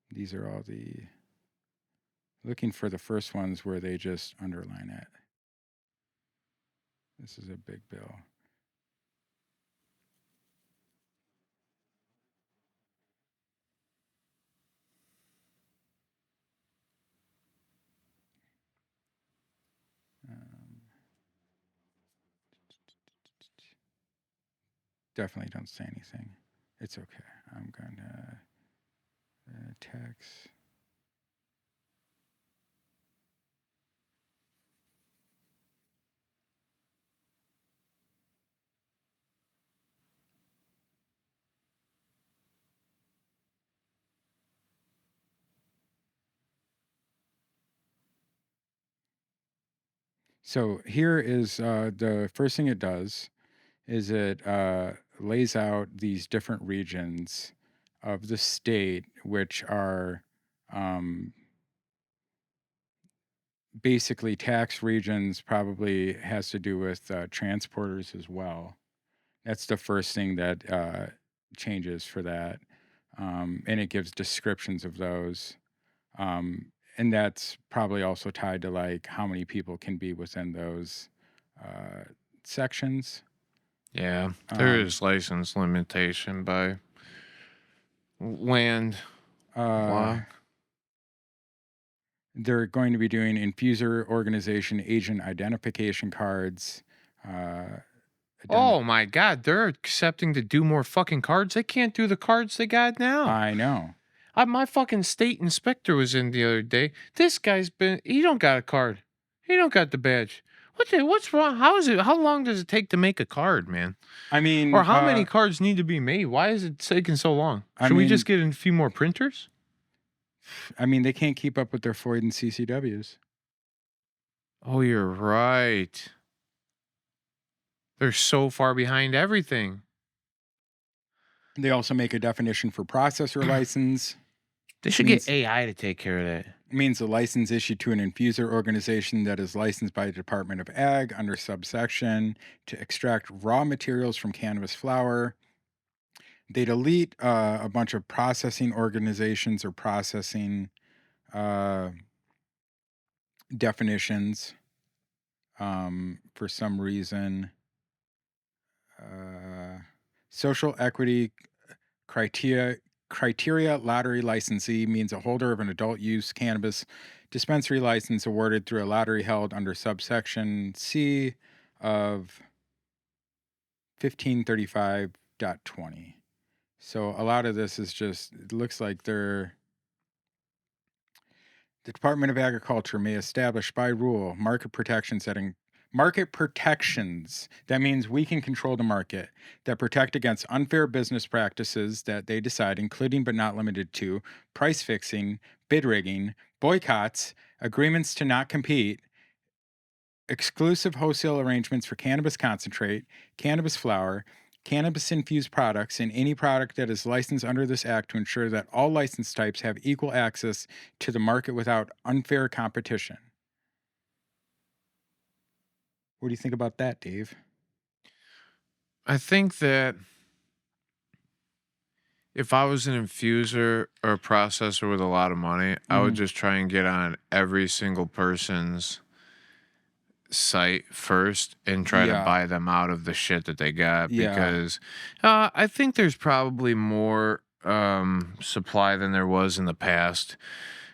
Speaker 2: These are all the, looking for the first ones where they just underline it. This is a big bill. Definitely don't say anything. It's okay. I'm gonna text. So here is the first thing it does is it lays out these different regions of the state, which are basically tax regions, probably has to do with transporters as well. That's the first thing that changes for that. And it gives descriptions of those. And that's probably also tied to like how many people can be within those sections.
Speaker 3: Yeah, there is license limitation by land law.
Speaker 2: They're going to be doing infuser organization agent identification cards.
Speaker 3: Oh my God, they're accepting to do more fucking cards. They can't do the cards they got now.
Speaker 2: I know.
Speaker 3: My fucking state inspector was in the other day. This guy's he don't got a card. He don't got the badge. What's wrong? How long does it take to make a card, man?
Speaker 2: I mean,
Speaker 3: Or how many cards need to be made? Why is it taking so long? Should we just get a few more printers?
Speaker 2: I mean, they can't keep up with their FOID and CCWs.
Speaker 3: Oh, you're right. They're so far behind everything.
Speaker 2: They also make a definition for processor license.
Speaker 3: They should get AI to take care of that.
Speaker 2: It means a license issued to an infuser organization that is licensed by the Department of Ag under subsection to extract raw materials from cannabis flower. They delete a bunch of processing organizations or processing definitions for some reason. Social equity criteria lottery licensee means a holder of an adult use cannabis dispensary license awarded through a lottery held under subsection C of 1535.20. So a lot of this is just, it looks like the Department of Agriculture may establish by rule market protections that means we can control the market, that protect against unfair business practices that they decide, including but not limited to price fixing, bid rigging, boycotts, agreements to not compete, exclusive wholesale arrangements for cannabis concentrate, cannabis flower, cannabis-infused products and any product that is licensed under this act to ensure that all license types have equal access to the market without unfair competition. What do you think about that, Dave?
Speaker 3: I think that if I was an infuser or a processor with a lot of money, I would just try and get on every single person's site first and try to
Speaker 2: Yeah.
Speaker 3: buy them out of the shit that they got,
Speaker 2: Yeah.
Speaker 3: because I think there's probably more supply than there was in the past.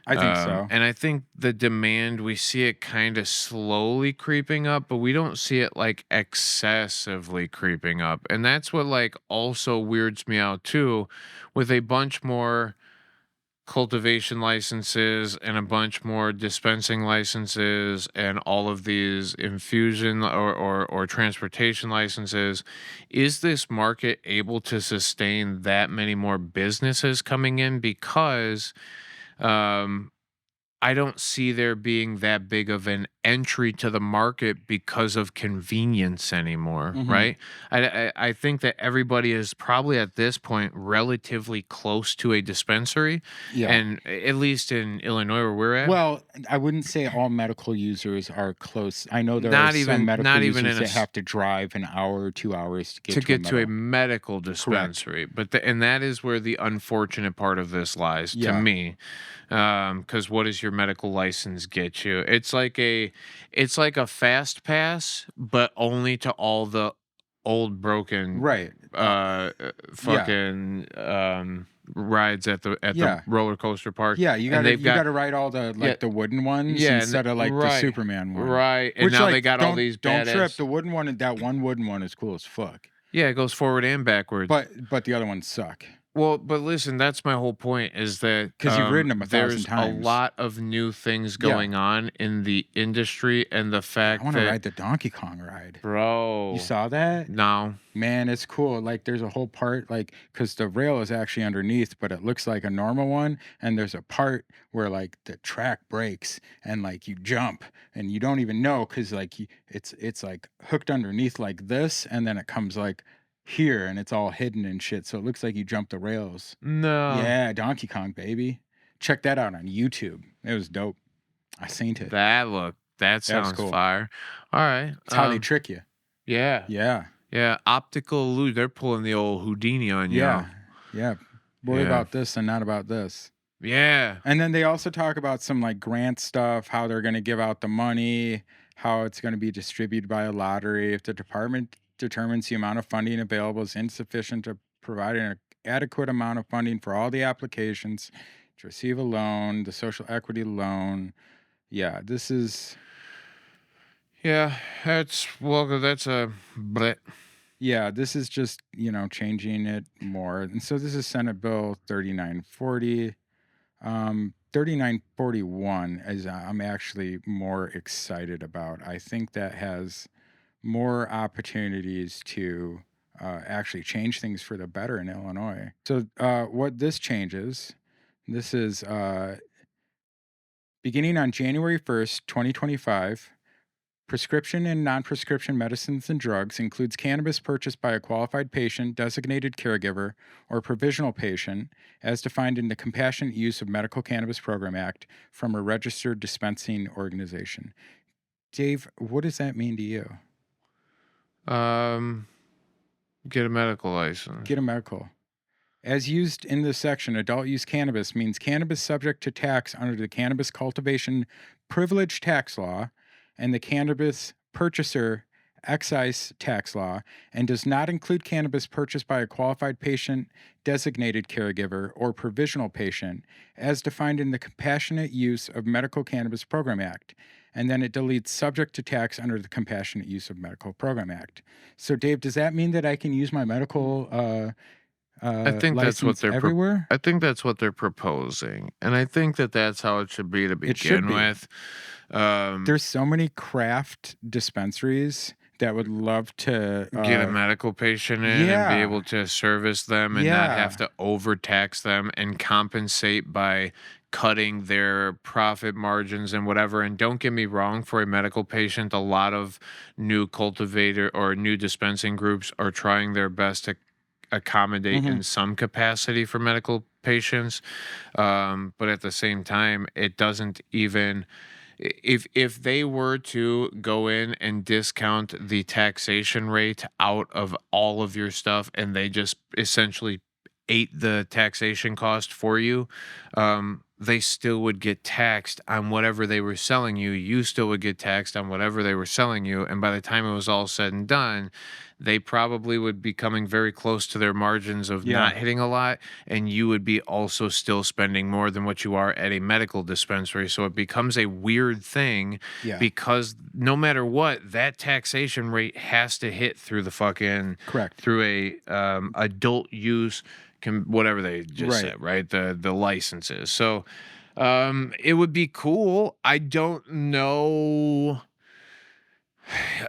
Speaker 2: I think so.
Speaker 3: And I think the demand, we see it kind of slowly creeping up, but we don't see it like excessively creeping up. And that's what like also weirds me out too, with a bunch more cultivation licenses and a bunch more dispensing licenses and all of these infusion or transportation licenses. Is this market able to sustain that many more businesses coming in? Because I don't see there being that big of an entry to the market because of convenience anymore, right? I think that everybody is probably at this point relatively close to a dispensary,
Speaker 2: Yeah.
Speaker 3: and at least in Illinois where we're at.
Speaker 2: Well, I wouldn't say all medical users are close. I know there
Speaker 3: Not
Speaker 2: are
Speaker 3: even-
Speaker 2: some medical
Speaker 3: not even
Speaker 2: users
Speaker 3: in a
Speaker 2: that have to drive an hour or 2 hours to
Speaker 3: to get to a
Speaker 2: medical.
Speaker 3: medical dispensary, but and that is where the unfortunate part of this lies to
Speaker 2: Yeah.
Speaker 3: me, because what does your medical license get you? It's like a fast pass, but only to all the old broken
Speaker 2: Right.
Speaker 3: fucking rides at the
Speaker 2: Yeah.
Speaker 3: roller coaster park.
Speaker 2: Yeah, you
Speaker 3: And
Speaker 2: gotta
Speaker 3: they've
Speaker 2: you
Speaker 3: got-
Speaker 2: gotta ride all the
Speaker 3: Yeah.
Speaker 2: the wooden ones
Speaker 3: Yeah, and
Speaker 2: instead of like the
Speaker 3: right,
Speaker 2: Superman one.
Speaker 3: right, and
Speaker 2: Which,
Speaker 3: now
Speaker 2: like,
Speaker 3: they got all
Speaker 2: don't-
Speaker 3: these
Speaker 2: Don't trip.
Speaker 3: badass.
Speaker 2: The wooden one, that one wooden one is cool as fuck.
Speaker 3: Yeah, it goes forward and backwards.
Speaker 2: But the other ones suck.
Speaker 3: Well, but listen, that's my whole point, is that
Speaker 2: 'Cause you've ridden 'em 1,000
Speaker 3: there's
Speaker 2: times.
Speaker 3: a lot of new things
Speaker 2: Yeah.
Speaker 3: going on in the industry, and the
Speaker 2: I
Speaker 3: fact
Speaker 2: want to
Speaker 3: that,
Speaker 2: ride the Donkey Kong ride.
Speaker 3: bro,
Speaker 2: You saw that?
Speaker 3: no,
Speaker 2: Man, it's cool. Like, there's a whole part, like, because the rail is actually underneath, but it looks like a normal one. And there's a part where, like, the track breaks and, like, you jump and you don't even know because, like, it's like hooked underneath like this. And then it comes, like, here and it's all hidden and shit. So it looks like you jumped the rails.
Speaker 3: no,
Speaker 2: Yeah, Donkey Kong, baby. Check that out on YouTube. It was dope. I seen it.
Speaker 3: that sounds
Speaker 2: cool.
Speaker 3: fire. All right,
Speaker 2: It's how they trick you.
Speaker 3: yeah,
Speaker 2: Yeah.
Speaker 3: optical illusion. They're pulling the old Houdini on you.
Speaker 2: Yeah. Yeah. Worry
Speaker 3: Yeah.
Speaker 2: about this and not about this.
Speaker 3: Yeah.
Speaker 2: And then they also talk about some like grant stuff, how they're going to give out the money, how it's going to be distributed by a lottery. If the department determines the amount of funding available is insufficient to provide an adequate amount of funding for all the applications to receive a loan, the social equity loan. Yeah, this is,
Speaker 3: Yeah, that's a bleh.
Speaker 2: yeah, this is just, changing it more. And so this is Senate Bill 3940. 3941 is I'm actually more excited about. I think that has more opportunities to actually change things for the better in Illinois. So what this changes, this is beginning on January 1st, 2025, prescription and non-prescription medicines and drugs includes cannabis purchased by a qualified patient, designated caregiver, or provisional patient, as defined in the Compassionate Use of Medical Cannabis Program Act from a registered dispensing organization. Dave, what does that mean to you?
Speaker 3: Get a medical license.
Speaker 2: Get a medical. As used in this section, adult use cannabis means cannabis subject to tax under the Cannabis Cultivation Privilege Tax Law and the Cannabis Purchaser Excise Tax Law, and does not include cannabis purchased by a qualified patient, designated caregiver, or provisional patient, as defined in the Compassionate Use of Medical Cannabis Program Act. And then it deletes subject to tax under the Compassionate Use of Medical Program Act. So, Dave, does that mean that I can use my medical
Speaker 3: I think that's what
Speaker 2: license
Speaker 3: they're
Speaker 2: everywhere?
Speaker 3: I think that's what they're proposing, and I think that that's how it should be to
Speaker 2: It should
Speaker 3: begin
Speaker 2: be.
Speaker 3: with.
Speaker 2: There's so many craft dispensaries that would love to
Speaker 3: Get a medical patient in and
Speaker 2: yeah.
Speaker 3: be able to service them and not
Speaker 2: Yeah.
Speaker 3: have to overtax them and compensate by cutting their profit margins and whatever. And don't get me wrong, for a medical patient, a lot of new cultivator or new dispensing groups are trying their best to accommodate in some capacity for medical patients. But at the same time, it doesn't even if they were to go in and discount the taxation rate out of all of your stuff and they just essentially ate the taxation cost for you, they still would get taxed on whatever they were selling you. You still would get taxed on whatever they were selling you. And by the time it was all said and done, they probably would be coming very close to their margins of not hitting a lot. And you would be also still spending more than what you are at a medical dispensary. So it becomes a weird thing
Speaker 2: Yeah.
Speaker 3: because no matter what, that taxation rate has to hit through the fucking
Speaker 2: Correct.
Speaker 3: through a adult use whatever they just said, right? The licenses. So it would be cool. I don't know.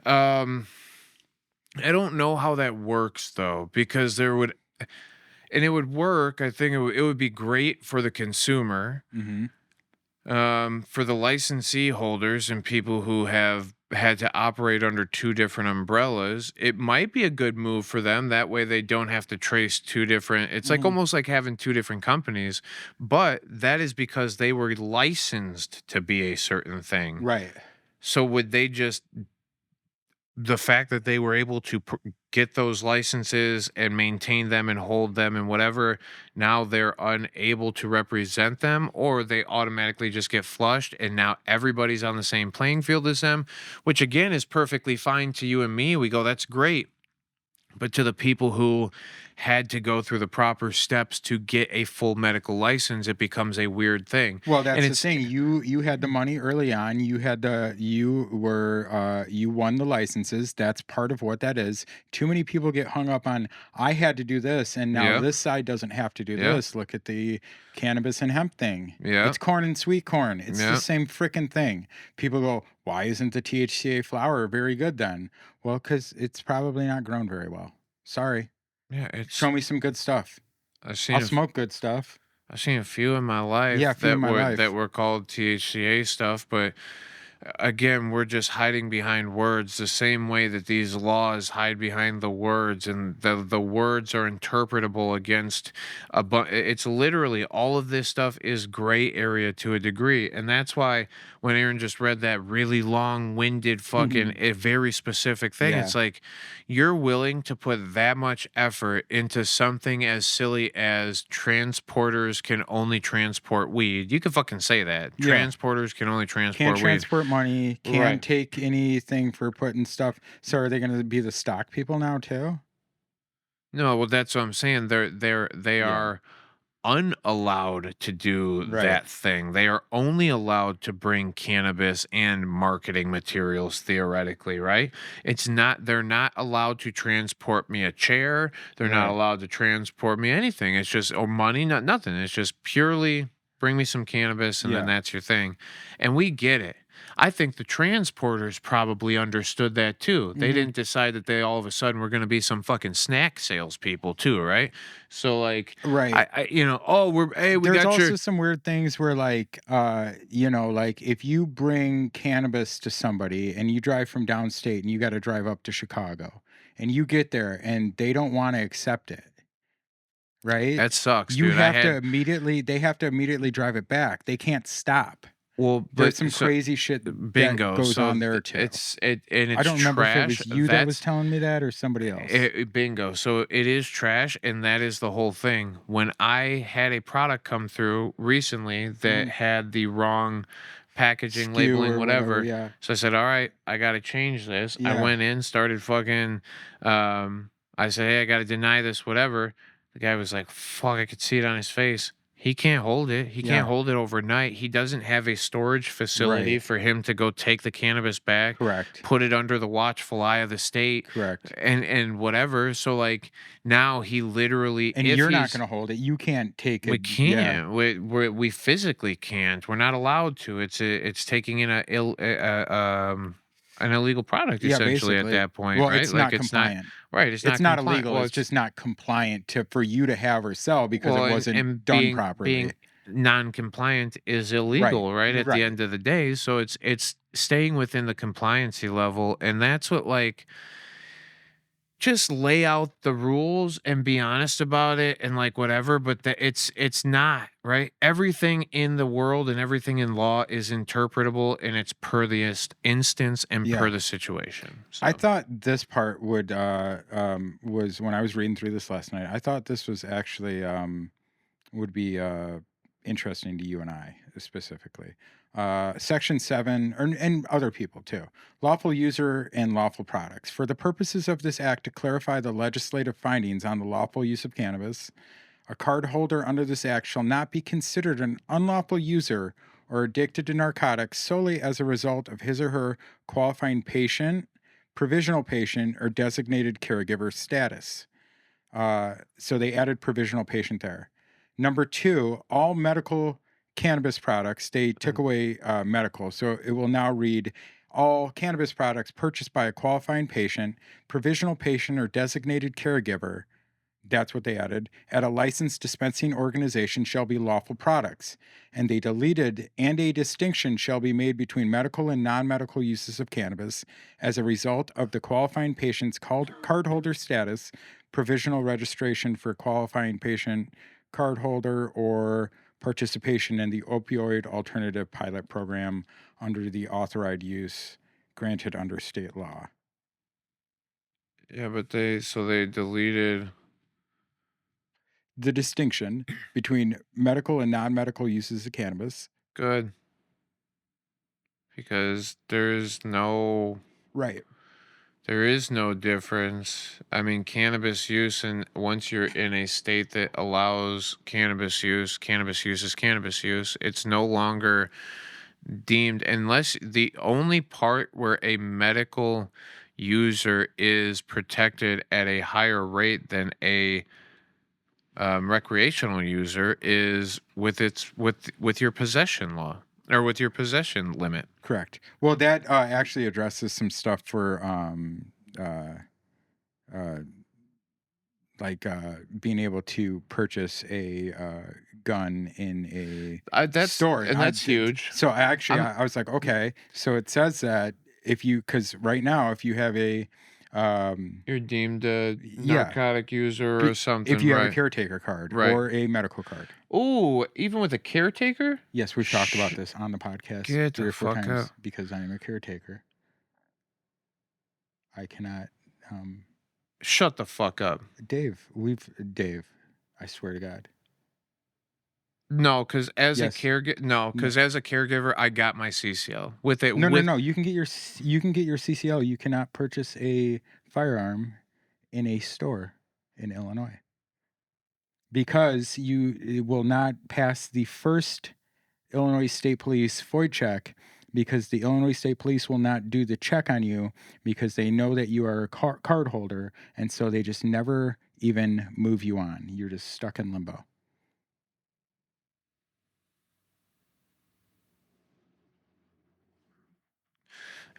Speaker 3: I don't know how that works though, because there would, and it would work. I think it would be great for the consumer, for the licensee holders and people who have had to operate under two different umbrellas. It might be a good move for them. That way they don't have to trace two different, it's like almost like having two different companies, but that is because they were licensed to be a certain thing.
Speaker 2: Right.
Speaker 3: So would they just, the fact that they were able to get those licenses and maintain them and hold them and whatever, now they're unable to represent them, or they automatically just get flushed and now everybody's on the same playing field as them, which again is perfectly fine to you and me. We go, that's great. But to the people who had to go through the proper steps to get a full medical license, it becomes a weird thing.
Speaker 2: Well, that's
Speaker 3: And
Speaker 2: the thing. You had the money early on. You won the licenses. That's part of what that is. Too many people get hung up on, I had to do this, and now
Speaker 3: Yeah.
Speaker 2: this side doesn't have to do
Speaker 3: Yeah.
Speaker 2: this. Look at the cannabis and hemp thing.
Speaker 3: Yeah.
Speaker 2: It's corn and sweet corn. It's
Speaker 3: Yeah.
Speaker 2: the same freaking thing. People go, why isn't the THCA flower very good then? Well, because it's probably not grown very well. Sorry.
Speaker 3: Yeah, it's
Speaker 2: Show me some good stuff.
Speaker 3: I've seen
Speaker 2: I'll
Speaker 3: a
Speaker 2: smoke good stuff.
Speaker 3: I've seen a few in my life
Speaker 2: Yeah, a few
Speaker 3: that
Speaker 2: in my
Speaker 3: were
Speaker 2: life.
Speaker 3: that were called THCA stuff, but again, we're just hiding behind words the same way that these laws hide behind the words, and the words are interpretable against it's literally all of this stuff is gray area to a degree, and that's why when Aaron just read that really long-winded fucking a very specific thing,
Speaker 2: Yeah.
Speaker 3: it's like you're willing to put that much effort into something as silly as transporters can only transport weed. You can fucking say that.
Speaker 2: Yeah.
Speaker 3: Transporters can only transport
Speaker 2: Can't
Speaker 3: weed.
Speaker 2: transport money, can't
Speaker 3: Right.
Speaker 2: take anything for putting stuff. So are they going to be the stock people now too?
Speaker 3: No, well, that's what I'm saying. They
Speaker 2: Yeah.
Speaker 3: are unallowed to do
Speaker 2: Right.
Speaker 3: that thing. They are only allowed to bring cannabis and marketing materials theoretically, right? It's not, they're not allowed to transport me a chair. They're not
Speaker 2: Right.
Speaker 3: allowed to transport me anything. It's just, or money, not nothing. It's just purely bring me some cannabis and then
Speaker 2: Yeah.
Speaker 3: that's your thing. And we get it. I think the transporters probably understood that too. They
Speaker 2: Mhm.
Speaker 3: didn't decide that they all of a sudden were going to be some fucking snack salespeople too, right? So like,
Speaker 2: Right.
Speaker 3: oh, we
Speaker 2: There's
Speaker 3: got
Speaker 2: also
Speaker 3: your.
Speaker 2: some weird things where like like if you bring cannabis to somebody and you drive from downstate and you got to drive up to Chicago and you get there and they don't want to accept it. Right?
Speaker 3: That sucks,
Speaker 2: You
Speaker 3: dude.
Speaker 2: have to immediately drive it back. They can't stop.
Speaker 3: Well,
Speaker 2: There's
Speaker 3: but
Speaker 2: some
Speaker 3: so,
Speaker 2: crazy shit
Speaker 3: bingo
Speaker 2: that goes
Speaker 3: so
Speaker 2: on there too.
Speaker 3: and it's
Speaker 2: I don't remember
Speaker 3: trash.
Speaker 2: if it was you that was
Speaker 3: That's
Speaker 2: telling me that or somebody else.
Speaker 3: bingo. So it is trash, and that is the whole thing. When I had a product come through recently that had the wrong packaging,
Speaker 2: SKU
Speaker 3: labeling,
Speaker 2: or
Speaker 3: whatever.
Speaker 2: yeah.
Speaker 3: So I said, all right, I got to change this. I
Speaker 2: Yeah.
Speaker 3: went in, started fucking, I said, hey, I got to deny this, whatever. The guy was like, fuck, I could see it on his face. He can't hold it. He
Speaker 2: Yeah.
Speaker 3: can't hold it overnight. He doesn't have a storage facility
Speaker 2: Right.
Speaker 3: for him to go take the cannabis back,
Speaker 2: Correct.
Speaker 3: put it under the watchful eye of the state,
Speaker 2: Correct.
Speaker 3: and whatever. So like now he literally,
Speaker 2: And
Speaker 3: if
Speaker 2: you're not
Speaker 3: he's-
Speaker 2: going to hold it. You can't take it.
Speaker 3: we
Speaker 2: Yeah.
Speaker 3: can't. We physically can't. We're not allowed to. It's taking in an illegal product
Speaker 2: Yeah,
Speaker 3: essentially
Speaker 2: basically.
Speaker 3: at that point,
Speaker 2: Well,
Speaker 3: right?
Speaker 2: it's
Speaker 3: like
Speaker 2: not
Speaker 3: it's
Speaker 2: compliant.
Speaker 3: not right. It's
Speaker 2: It's
Speaker 3: not
Speaker 2: not
Speaker 3: compliant.
Speaker 2: illegal.
Speaker 3: Well,
Speaker 2: it's just not compliant for you to have or sell because
Speaker 3: well,
Speaker 2: it wasn't done properly.
Speaker 3: non-compliant is illegal, right? At the
Speaker 2: right.
Speaker 3: end of the day, so it's staying within the compliancy level, and that's what like just lay out the rules and be honest about it and like whatever, but it's not right. Everything in the world and everything in law is interpretable, and it's per the instance and per
Speaker 2: Yeah.
Speaker 3: the situation.
Speaker 2: I
Speaker 3: So
Speaker 2: thought this part was when I was reading through this last night. I thought this was actually would be interesting to you and I specifically. Section 7, and other people too. Lawful user and lawful products. For the purposes of this act to clarify the legislative findings on the lawful use of cannabis, a card holder under this act shall not be considered an unlawful user or addicted to narcotics solely as a result of his or her qualifying patient, provisional patient, or designated caregiver status. So they added provisional patient there. Number 2, all medical cannabis products, they took away medical. So it will now read all cannabis products purchased by a qualifying patient, provisional patient, or designated caregiver. That's what they added. At a licensed dispensing organization shall be lawful products. And they deleted, and a distinction shall be made between medical and non-medical uses of cannabis as a result of the qualifying patient's cardholder status, provisional registration for qualifying patient cardholder, or participation in the opioid alternative pilot program under the authorized use granted under state law.
Speaker 3: yeah, but they deleted.
Speaker 2: The distinction between medical and non-medical uses of cannabis.
Speaker 3: Good. Because
Speaker 2: Right.
Speaker 3: there is no difference. I mean, cannabis use, and once you're in a state that allows cannabis use is cannabis use. It's no longer deemed, unless the only part where a medical user is protected at a higher rate than a recreational user is with your possession law, or with your possession limit.
Speaker 2: Correct. Well, that actually addresses some stuff for being able to purchase a gun in a store.
Speaker 3: That's huge.
Speaker 2: So
Speaker 3: I'm-
Speaker 2: I was like, okay. So it says that because right now, if you have a
Speaker 3: You're deemed a
Speaker 2: Yeah.
Speaker 3: narcotic user or something,
Speaker 2: if you have
Speaker 3: right?
Speaker 2: a caretaker card
Speaker 3: Right.
Speaker 2: or a medical card.
Speaker 3: Oh, even with a caretaker?
Speaker 2: Yes, we've talked about this on the podcast
Speaker 3: Get
Speaker 2: 3
Speaker 3: the
Speaker 2: or 4
Speaker 3: fuck
Speaker 2: times
Speaker 3: out.
Speaker 2: because I am a caretaker. I cannot.
Speaker 3: Shut the fuck up.
Speaker 2: Dave, I swear to God.
Speaker 3: No, because as
Speaker 2: Yes.
Speaker 3: a caregiver, as a caregiver, I got my CCL with it.
Speaker 2: No. You can get your CCL. You cannot purchase a firearm in a store in Illinois because it will not pass the first Illinois State Police FOID check, because the Illinois State Police will not do the check on you because they know that you are a card holder, and so they just never even move you on. You're just stuck in limbo.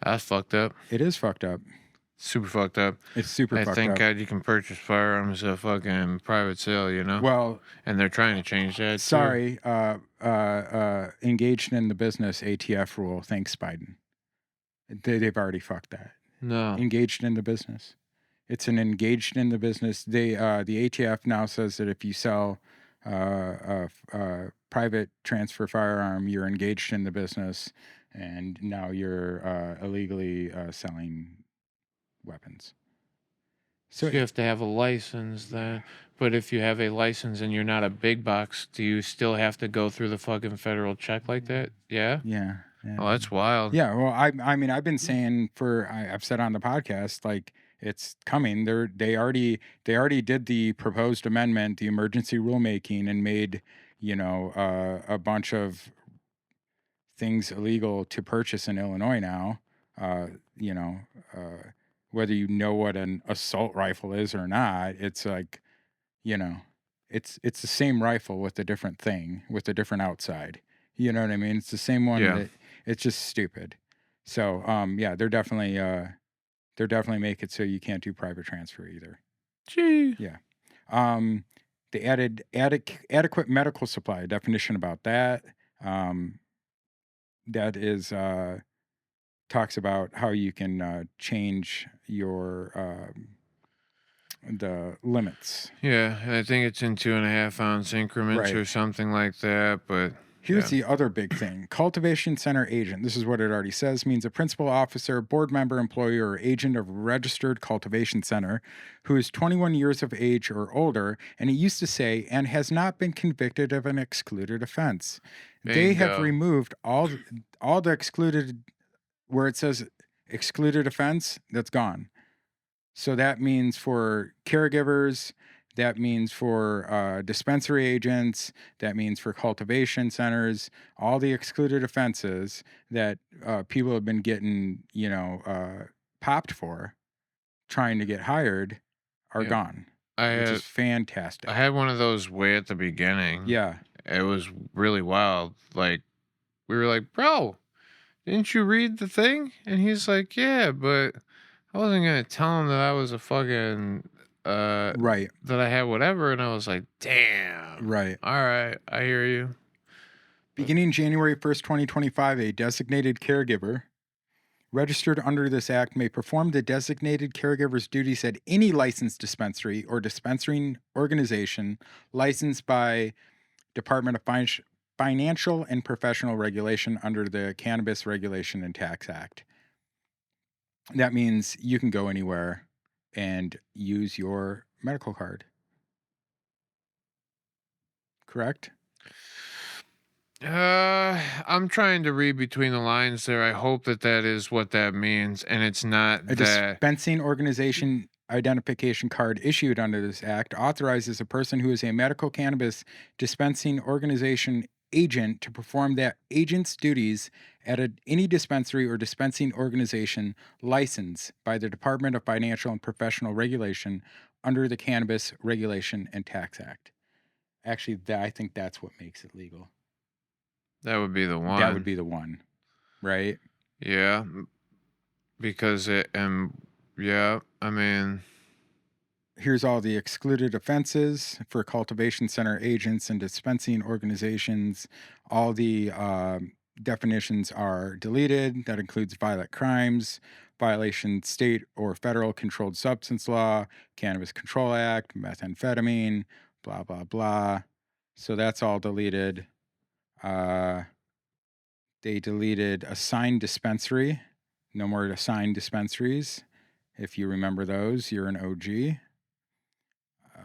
Speaker 3: That's fucked up.
Speaker 2: It is fucked up.
Speaker 3: Super fucked up.
Speaker 2: It's super fucked
Speaker 3: Thank
Speaker 2: up.
Speaker 3: God you can purchase firearms at fucking private sale, you know?
Speaker 2: Well,
Speaker 3: and they're trying to change that.
Speaker 2: sorry, engaged in the business ATF rule. Thanks, Biden. They've already fucked that.
Speaker 3: No.
Speaker 2: Engaged in the business. It's an engaged in the business. The ATF now says that if you sell a private transfer firearm, you're engaged in the business, and now you're illegally selling weapons.
Speaker 3: So you have to have a license then. But if you have a license and you're not a big box, do you still have to go through the fucking federal check like that? Yeah.
Speaker 2: Yeah.
Speaker 3: Oh, that's wild.
Speaker 2: Yeah. Well, I mean, I've been saying I've said on the podcast, like, it's coming. They already did the proposed amendment, the emergency rulemaking, and made, a bunch of things illegal to purchase in Illinois now. Whether you know what an assault rifle is or not, it's like, it's the same rifle with a different thing, with a different outside. You know what I mean? It's the same one.
Speaker 3: Yeah.
Speaker 2: It's just stupid. So yeah, they're definitely make it so you can't do private transfer either.
Speaker 3: Gee.
Speaker 2: Yeah. They added adequate medical supply, a definition about that. That is talks about how you can change your the limits.
Speaker 3: Yeah, and I think it's in 2.5 ounce increments
Speaker 2: Right.
Speaker 3: or something like that. But
Speaker 2: Here's
Speaker 3: yeah.
Speaker 2: the other big thing. Cultivation center agent. This is what it already says, means a principal officer, board member, employee, or agent of a registered cultivation center who is 21 years of age or older, and it used to say, and has not been convicted of an excluded offense. They have
Speaker 3: Bingo.
Speaker 2: removed all the excluded, where it says excluded offense, that's gone. So that means for caregivers, that means for dispensary agents, that means for cultivation centers, all the excluded offenses that people have been getting, popped for trying to get hired are
Speaker 3: Yeah.
Speaker 2: gone,
Speaker 3: I
Speaker 2: which
Speaker 3: had
Speaker 2: is fantastic.
Speaker 3: I had one of those way at the beginning.
Speaker 2: Yeah.
Speaker 3: It was really wild. Like, we were like, bro, didn't you read the thing? And he's like, yeah, but I wasn't gonna tell him that I was a fucking
Speaker 2: Right.
Speaker 3: that I had whatever. And I was like, damn.
Speaker 2: Right.
Speaker 3: All right, I hear you.
Speaker 2: Beginning January 1st, 2025, a designated caregiver registered under this act may perform the designated caregiver's duties at any licensed dispensary or dispensing organization licensed by Department of Financial and Professional Regulation under the Cannabis Regulation and Tax Act. That means you can go anywhere and use your medical card. Correct?
Speaker 3: I'm trying to read between the lines there. I hope that is what that means, and it's not
Speaker 2: A
Speaker 3: that.
Speaker 2: dispensing organization identification card issued under this act authorizes a person who is a medical cannabis dispensing organization agent to perform that agent's duties at any dispensary or dispensing organization licensed by the Department of Financial and Professional Regulation under the Cannabis Regulation and Tax Act. Actually, I think that's what makes it legal.
Speaker 3: That would be the one.
Speaker 2: That would be the one, right?
Speaker 3: Yeah, because yeah, I mean,
Speaker 2: Here's all the excluded offenses for cultivation center agents and dispensing organizations. All the definitions are deleted. That includes violent crimes, violation state or federal controlled substance law, Cannabis Control Act, methamphetamine, blah, blah, blah. So that's all deleted. They deleted assigned dispensary. No more assigned dispensaries. If you remember those, you're an OG.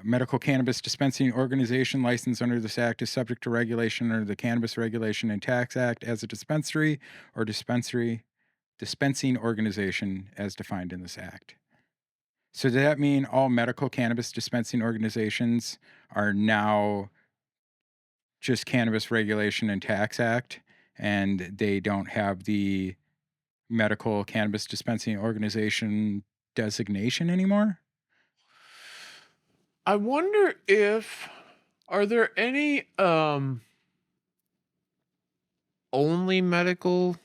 Speaker 2: Medical cannabis dispensing organization licensed under this act is subject to regulation under the Cannabis Regulation and Tax Act as a dispensary or dispensing organization as defined in this act. So does that mean all medical cannabis dispensing organizations are now just Cannabis Regulation and Tax Act, and they don't have the medical cannabis dispensing organization designation anymore?
Speaker 3: I wonder if are there any only medical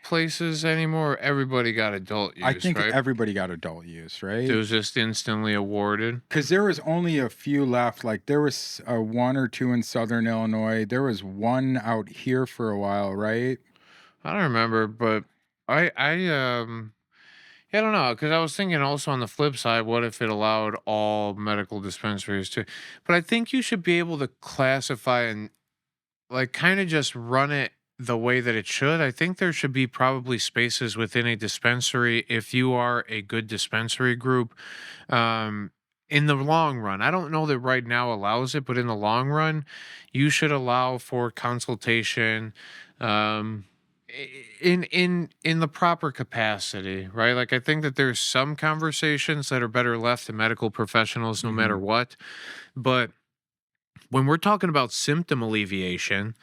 Speaker 3: places anymore? Everybody got adult use,
Speaker 2: I think
Speaker 3: right?
Speaker 2: everybody got adult use, right?
Speaker 3: It was just instantly awarded.
Speaker 2: Because there was only a few left. Like there was one or two in Southern Illinois. There was one out here for a while, right?
Speaker 3: I don't remember, but yeah, I don't know, because I was thinking also on the flip side, what if it allowed all medical dispensaries to? But I think you should be able to classify and like kind of just run it the way that it should. I think there should be probably spaces within a dispensary if you are a good dispensary group. In the long run, I don't know that right now allows it, but in the long run, you should allow for consultation. Um, in the proper capacity, right? Like I think that there's some conversations that are better left to medical professionals no matter what. But when we're talking about symptom alleviation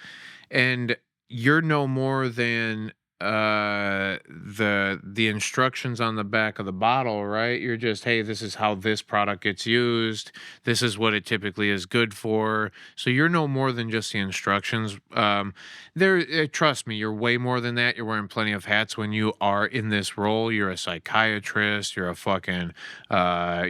Speaker 3: and you're no more than the instructions on the back of the bottle, right? You're just, hey, this is how this product gets used. This is what it typically is good for. So you're no more than just the instructions. Trust me, you're way more than that. You're wearing plenty of hats when you are in this role. You're a psychiatrist. You're a fucking, a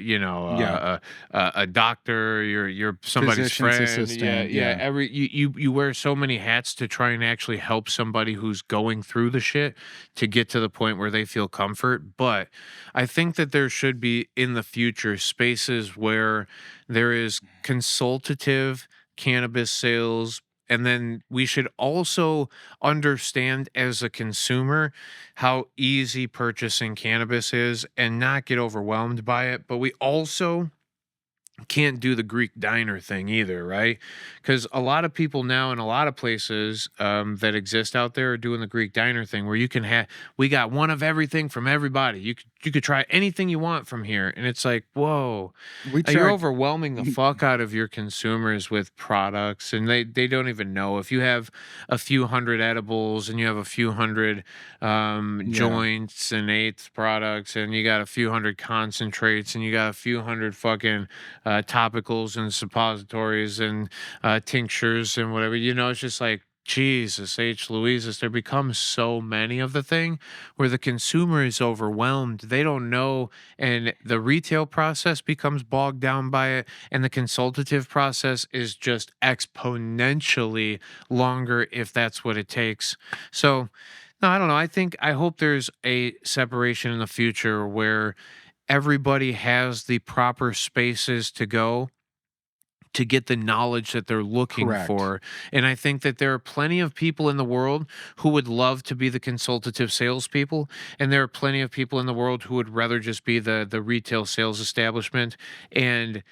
Speaker 3: doctor. You're somebody's
Speaker 2: Physician's
Speaker 3: friend.
Speaker 2: assistant,
Speaker 3: Yeah.
Speaker 2: yeah.
Speaker 3: You wear so many hats to try and actually help somebody who's going through the shit to get to the point where they feel comfort. But I think that there should be in the future spaces where there is consultative cannabis sales. And then we should also understand as a consumer how easy purchasing cannabis is and not get overwhelmed by it. But we also can't do the Greek diner thing either, right? Because a lot of people now in a lot of places that exist out there are doing the Greek diner thing, where you can have, we got one of everything from everybody. You could try anything you want from here, and it's like, whoa,
Speaker 2: We
Speaker 3: you're
Speaker 2: tried.
Speaker 3: overwhelming the fuck out of your consumers with products, and they don't even know. If you have a few hundred edibles and you have a few hundred joints and eighths products, and you got a few hundred concentrates, and you got a few hundred fucking topicals and suppositories and tinctures and whatever, it's just like, Jesus H. Louises, there becomes so many of the thing where the consumer is overwhelmed. They don't know, and the retail process becomes bogged down by it, and the consultative process is just exponentially longer if that's what it takes. So, no, I don't know. I hope there's a separation in the future where everybody has the proper spaces to go to get the knowledge that they're looking
Speaker 2: Correct.
Speaker 3: for. And I think that there are plenty of people in the world who would love to be the consultative salespeople. And there are plenty of people in the world who would rather just be the retail sales establishment. And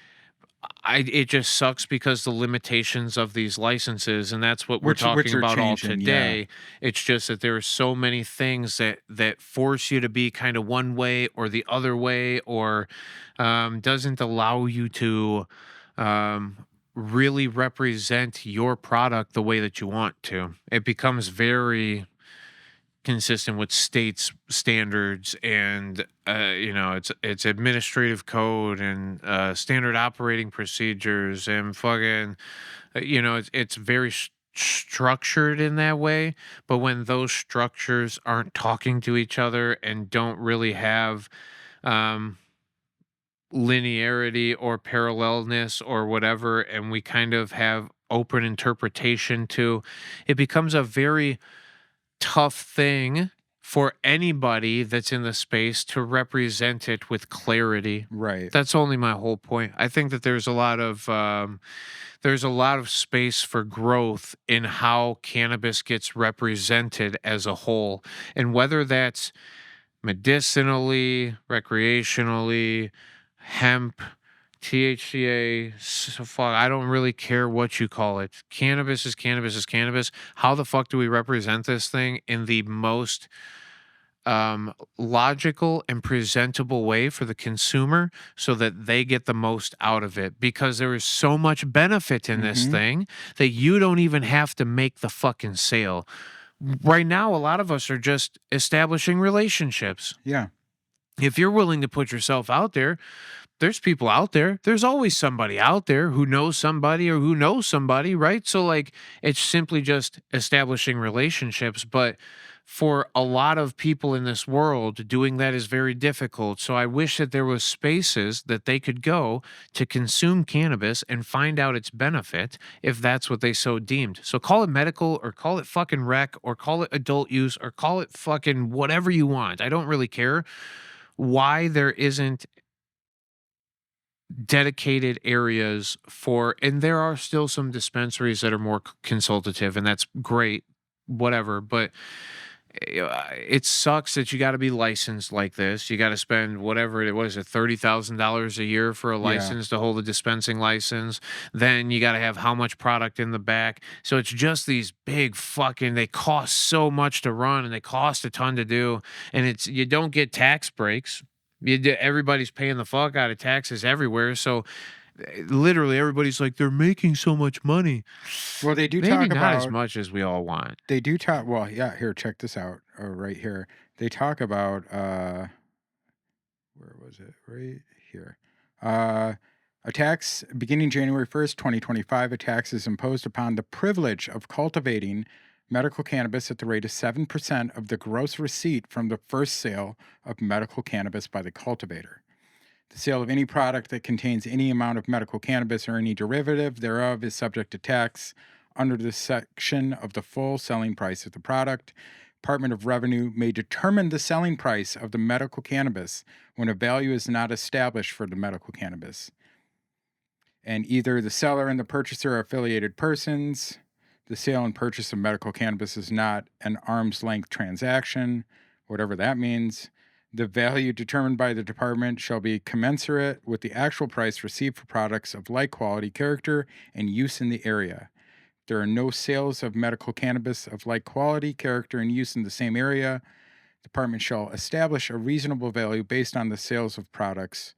Speaker 3: it just sucks because the limitations of these licenses, and that's what we're
Speaker 2: Which
Speaker 3: talking
Speaker 2: are
Speaker 3: about all
Speaker 2: changing,
Speaker 3: today. It's just that there are so many things that force you to be kind of one way or the other way, or doesn't allow you to really represent your product the way that you want to. It becomes very consistent with states standards, and it's administrative code and standard operating procedures, and fucking it's very structured in that way. But when those structures aren't talking to each other and don't really have um linearity or parallelness or whatever, and we kind of have open interpretation to, it becomes a very tough thing for anybody that's in the space to represent it with clarity.
Speaker 2: Right.
Speaker 3: That's only my whole point. I think that there's a lot of space for growth in how cannabis gets represented as a whole, and whether that's medicinally, recreationally, hemp, THCA, fuck, I don't really care what you call it. Cannabis is cannabis is cannabis. How the fuck do we represent this thing in the most logical and presentable way for the consumer so that they get the most out of it? Because there is so much benefit in this thing that you don't even have to make the fucking sale. Right now, a lot of us are just establishing relationships.
Speaker 2: Yeah.
Speaker 3: If you're willing to put yourself out there, there's people out there. There's always somebody out there who knows somebody or who knows somebody, right? So, like, it's simply just establishing relationships. But for a lot of people in this world, doing that is very difficult. So I wish that there was spaces that they could go to consume cannabis and find out its benefit if that's what they so deemed. So call it medical, or call it fucking rec, or call it adult use, or call it fucking whatever you want. I don't really care why there isn't dedicated areas for, and there are still some dispensaries that are more consultative, and that's great, whatever. But it sucks that you got to be licensed like this. You got to spend whatever it was, $30,000 a year for a license to hold a dispensing license. Then you got to have how much product in the back. So it's just these big fucking, they cost so much to run, and they cost a ton to do. And you don't get tax breaks. Everybody's paying the fuck out of taxes everywhere. So literally everybody's like, they're making so much money.
Speaker 2: Well, they do
Speaker 3: Maybe
Speaker 2: talk
Speaker 3: not as
Speaker 2: about
Speaker 3: much as we all want.
Speaker 2: they do talk. Well, yeah. Here, check this out. Right here, they talk about. Where was it? Right here. A tax beginning January 1st, 2025. A tax is imposed upon the privilege of cultivating medical cannabis at the rate of 7% of the gross receipt from the first sale of medical cannabis by the cultivator. The sale of any product that contains any amount of medical cannabis or any derivative thereof is subject to tax under this section of the full selling price of the product. Department of Revenue may determine the selling price of the medical cannabis when a value is not established for the medical cannabis. And either the seller and the purchaser are affiliated persons. The sale and purchase of medical cannabis is not an arm's length transaction, whatever that means. The value determined by the department shall be commensurate with the actual price received for products of like quality, character, and use in the area. There are no sales of medical cannabis of like quality, character, and use in the same area. The department shall establish a reasonable value based on the sales of products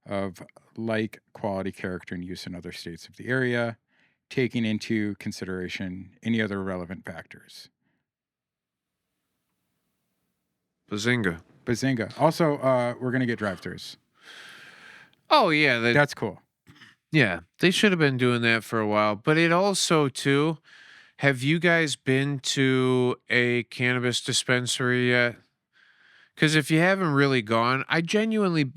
Speaker 2: of like quality, character, and use in other states of the area, taking into consideration any other relevant factors.
Speaker 3: Bazinga.
Speaker 2: Bazinga. Also, we're going to get drive-thrus.
Speaker 3: Oh yeah,
Speaker 2: That's cool.
Speaker 3: yeah, they should have been doing that for a while. But it also too, have you guys been to a cannabis dispensary yet? Because if you haven't really gone, I genuinely,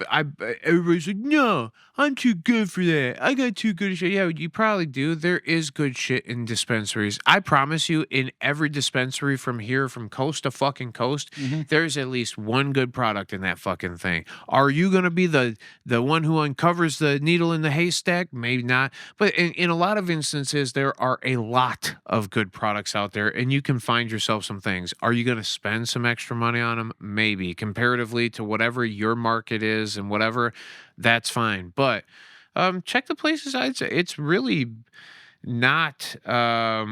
Speaker 3: everybody's like, no, I'm too good for that. I got too good shit. Yeah, you probably do. There is good shit in dispensaries. I promise you, in every dispensary from here, from coast to fucking coast, there's at least one good product in that fucking thing. Are you gonna be the one who uncovers the needle in the haystack? Maybe not. But in a lot of instances, there are a lot of good products out there, and you can find yourself some things. Are you gonna spend some extra money on them? Maybe. Comparatively to whatever your market is and whatever, that's fine. But check the places. I'd say it's really not. I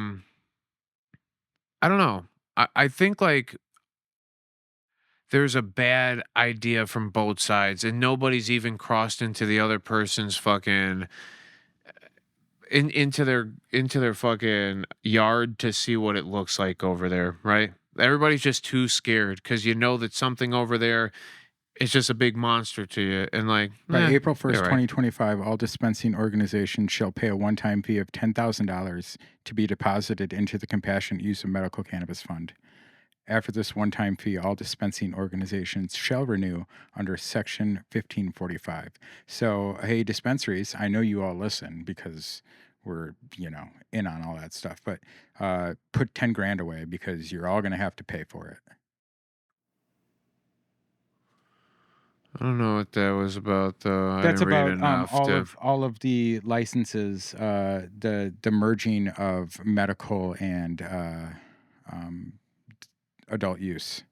Speaker 3: don't know. I think like there's a bad idea from both sides, and nobody's even crossed into the other person's fucking into their fucking yard to see what it looks like over there, right? Everybody's just too scared because you know that something over there is just a big monster to you. And like
Speaker 2: By
Speaker 3: eh,
Speaker 2: April 1st,
Speaker 3: you're right.
Speaker 2: 2025, all dispensing organizations shall pay a one-time fee of $10,000 to be deposited into the Compassionate Use of Medical Cannabis Fund. After this one-time fee, all dispensing organizations shall renew under Section 1545. So, hey, dispensaries, I know you all listen because we're, in on all that stuff, but put 10 grand away because you're all going to have to pay for it.
Speaker 3: I don't know what that was about though.
Speaker 2: That's
Speaker 3: I didn't read
Speaker 2: about
Speaker 3: enough
Speaker 2: all of the licenses, the merging of medical and adult use.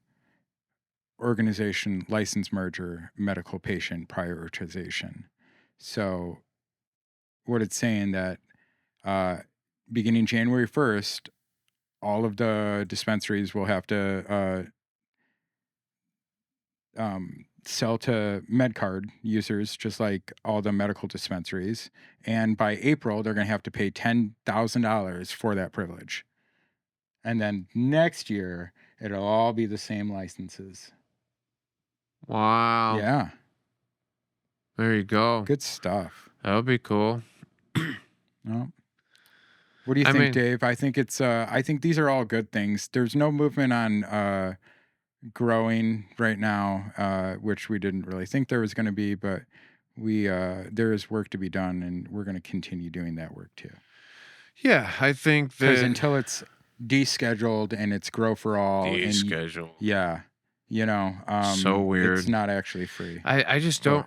Speaker 2: Organization license merger, medical patient prioritization. So, what it's saying that beginning January 1st, all of the dispensaries will have to sell to MedCard users, just like all the medical dispensaries. And by April, they're going to have to pay $10,000 for that privilege. And then next year, it'll all be the same licenses.
Speaker 3: Wow.
Speaker 2: Yeah.
Speaker 3: There you go.
Speaker 2: Good stuff.
Speaker 3: That would be cool.
Speaker 2: Well, what do you think, Dave? I think it's I think these are all good things. There's no movement on growing right now, which we didn't really think there was going to be, but there is work to be done, and we're going to continue doing that work too.
Speaker 3: Yeah, I think
Speaker 2: Because
Speaker 3: that
Speaker 2: until it's descheduled and it's grow for all,
Speaker 3: descheduled.
Speaker 2: so
Speaker 3: weird.
Speaker 2: It's not actually free.
Speaker 3: I just don't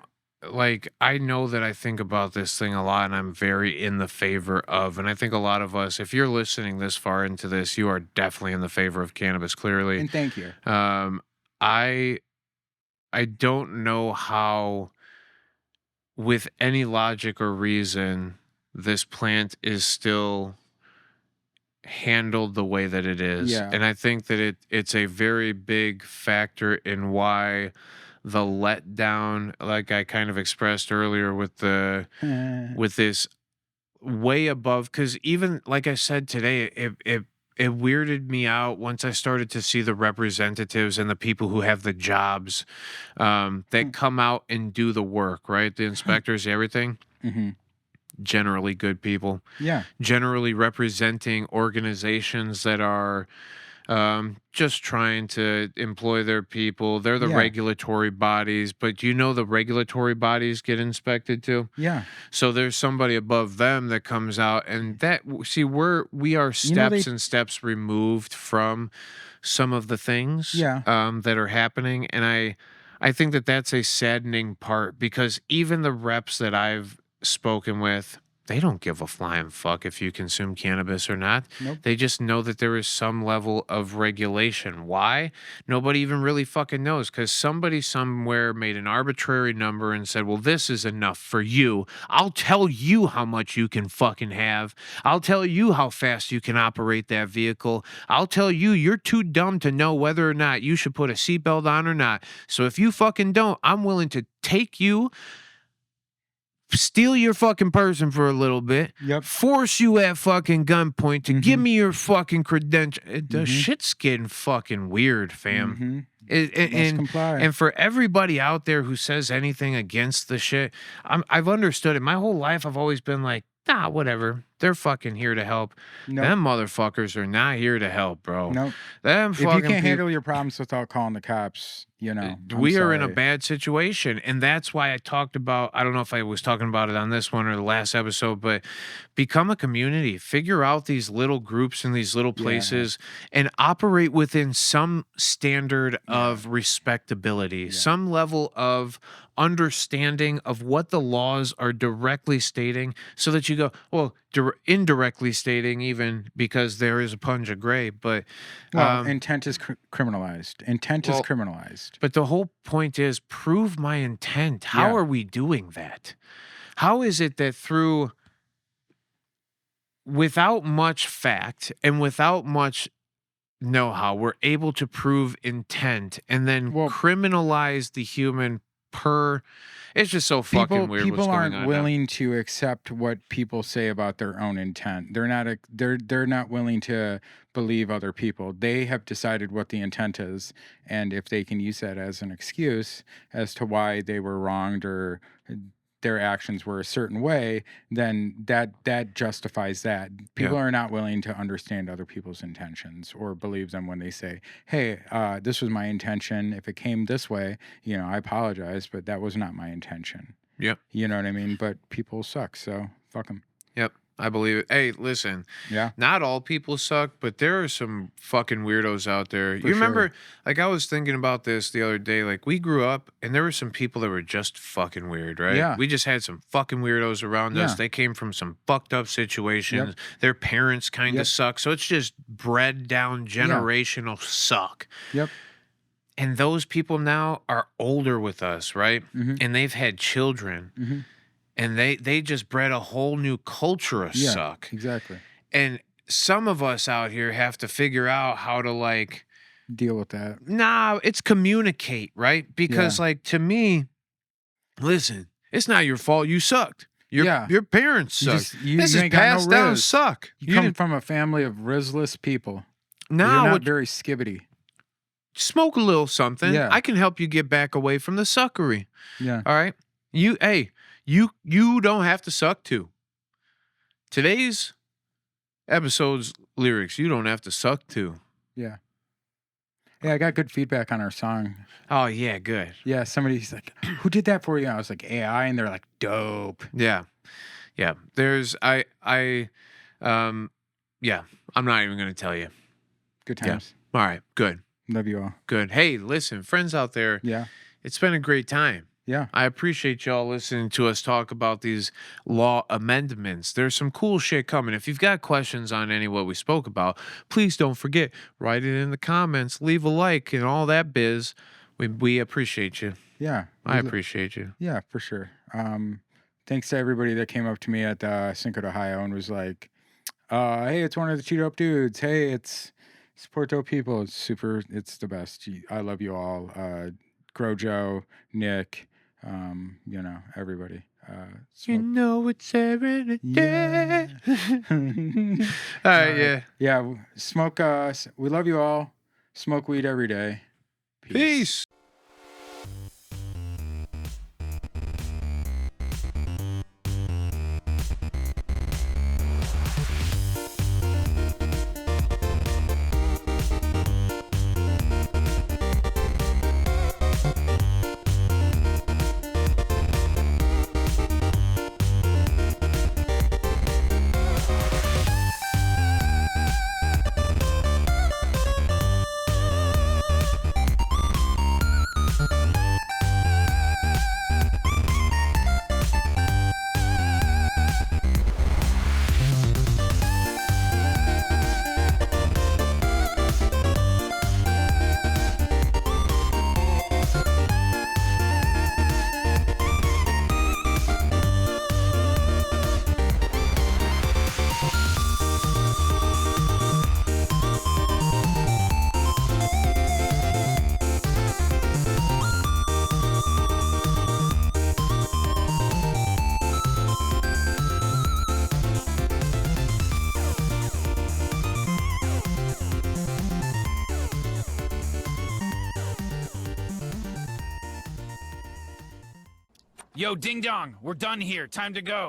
Speaker 3: like. I know that I think about this thing a lot, and I'm very in the favor of. And I think a lot of us, if you're listening this far into this, you are definitely in the favor of cannabis. Clearly,
Speaker 2: And thank you.
Speaker 3: I don't know how, with any logic or reason, this plant is still handled the way that it is.
Speaker 2: Yeah.
Speaker 3: And I think that it's a very big factor in why the letdown, like I kind of expressed earlier with this way above, because even like I said today, it weirded me out once I started to see the representatives and the people who have the jobs that come out and do the work, right? The inspectors, everything.
Speaker 2: Mm-hmm.
Speaker 3: Generally good people,
Speaker 2: Yeah.
Speaker 3: generally representing organizations that are just trying to employ their people. They're the
Speaker 2: Yeah.
Speaker 3: regulatory bodies, but you know the regulatory bodies get inspected too.
Speaker 2: Yeah.
Speaker 3: So there's somebody above them that comes out, and that see we are steps and steps removed from some of the things
Speaker 2: Yeah.
Speaker 3: that are happening, and I think that that's a saddening part, because even the reps that I've spoken with, they don't give a flying fuck if you consume cannabis or not.
Speaker 2: Nope.
Speaker 3: They just know that there is some level of regulation. Why? Nobody even really fucking knows, because somebody somewhere made an arbitrary number and said, well, this is enough for you. I'll tell you how much you can fucking have. I'll tell you how fast you can operate that vehicle. I'll tell you you're too dumb to know whether or not you should put a seatbelt on or not. So if you fucking don't, I'm willing to take you, steal your fucking person for a little bit,
Speaker 2: Yep.
Speaker 3: force you at fucking gunpoint to give me your fucking credential. The shit's getting fucking weird, fam. And for everybody out there who says anything against the shit, I've understood it. My whole life, I've always been like, nah, whatever. They're fucking here to help.
Speaker 2: Nope.
Speaker 3: Them motherfuckers are not here to help, bro.
Speaker 2: Nope.
Speaker 3: Them
Speaker 2: If you
Speaker 3: fucking
Speaker 2: can't handle your problems without calling the cops, you know,
Speaker 3: we are in a
Speaker 2: sorry.
Speaker 3: bad situation. And that's why I talked about, I don't know if I was talking about it on this one or the last episode, but become a community. Figure out these little groups in these little places and operate within some standard of respectability, some level of understanding of what the laws are directly stating, so that you go, well, indirectly stating, even, because there is a punch of gray, but
Speaker 2: intent is criminalized. Intent is criminalized.
Speaker 3: but the whole point is, prove my intent. How are we doing that? How is it that without much fact and without much know-how, we're able to prove intent and then criminalize the human per? It's just so fucking weird.
Speaker 2: People
Speaker 3: what's going
Speaker 2: aren't
Speaker 3: on
Speaker 2: willing to accept what people say about their own intent. They're not willing to believe other people. They have decided what the intent is, and if they can use that as an excuse as to why they were wronged or their actions were a certain way, then that justifies that. People are not willing to understand other people's intentions or believe them when they say, hey, this was my intention. If it came this way, you know, I apologize, but that was not my intention.
Speaker 3: Yep.
Speaker 2: You know what I mean? But people suck, so fuck them.
Speaker 3: Yep. I believe it. Hey, listen.
Speaker 2: Yeah.
Speaker 3: Not all people suck, but there are some fucking weirdos out there. You remember, like, I was thinking about this the other day. Like, we grew up and there were some people that were just fucking weird, right?
Speaker 2: Yeah.
Speaker 3: We just had some fucking weirdos around us. They came from some fucked up situations. Their parents kind of suck. So it's just bred down generational suck.
Speaker 2: Yep.
Speaker 3: And those people now are older with us, right? And they've had children. And they just bred a whole new culture of suck.
Speaker 2: Exactly.
Speaker 3: And some of us out here have to figure out how to, like,
Speaker 2: deal with that.
Speaker 3: Nah, it's communicate, right? Because like, to me, listen, it's not your fault you sucked. Your parents sucked.
Speaker 2: This
Speaker 3: is passed down suck.
Speaker 2: You come from a family of rizless people.
Speaker 3: Now
Speaker 2: you're not very skibbity.
Speaker 3: Smoke a little something.
Speaker 2: Yeah.
Speaker 3: I can help you get back away from the suckery.
Speaker 2: Yeah.
Speaker 3: All right. You don't have to suck too. Today's episode's lyrics, you don't have to suck too.
Speaker 2: Yeah. Yeah, I got good feedback on our song.
Speaker 3: Oh yeah, good.
Speaker 2: Yeah, somebody's like, who did that for you? I was like, AI, and they're like, dope.
Speaker 3: Yeah. Yeah. Yeah, I'm not even gonna tell you.
Speaker 2: Good times.
Speaker 3: Yeah. All right, good.
Speaker 2: Love you all.
Speaker 3: Good. Hey, listen, friends out there.
Speaker 2: Yeah.
Speaker 3: It's been a great time.
Speaker 2: Yeah.
Speaker 3: I appreciate y'all listening to us talk about these law amendments. There's some cool shit coming. If you've got questions on any of what we spoke about, please don't forget, write it in the comments, leave a like and all that biz. We appreciate you.
Speaker 2: Yeah.
Speaker 3: I appreciate you.
Speaker 2: Yeah, for sure. Thanks to everybody that came up to me at Cinco de Mayo and was like, hey, it's one of the two dope dudes. Hey, it's support dope people. It's super. It's the best. I love you all. Grojo, Nick, everybody.
Speaker 3: You
Speaker 2: Smoke.
Speaker 3: know it's every day.
Speaker 2: Yeah.
Speaker 3: All right, yeah.
Speaker 2: Yeah, smoke. We love you all. Smoke weed every day.
Speaker 3: Peace.
Speaker 6: Yo, ding dong, we're done here. Time to go.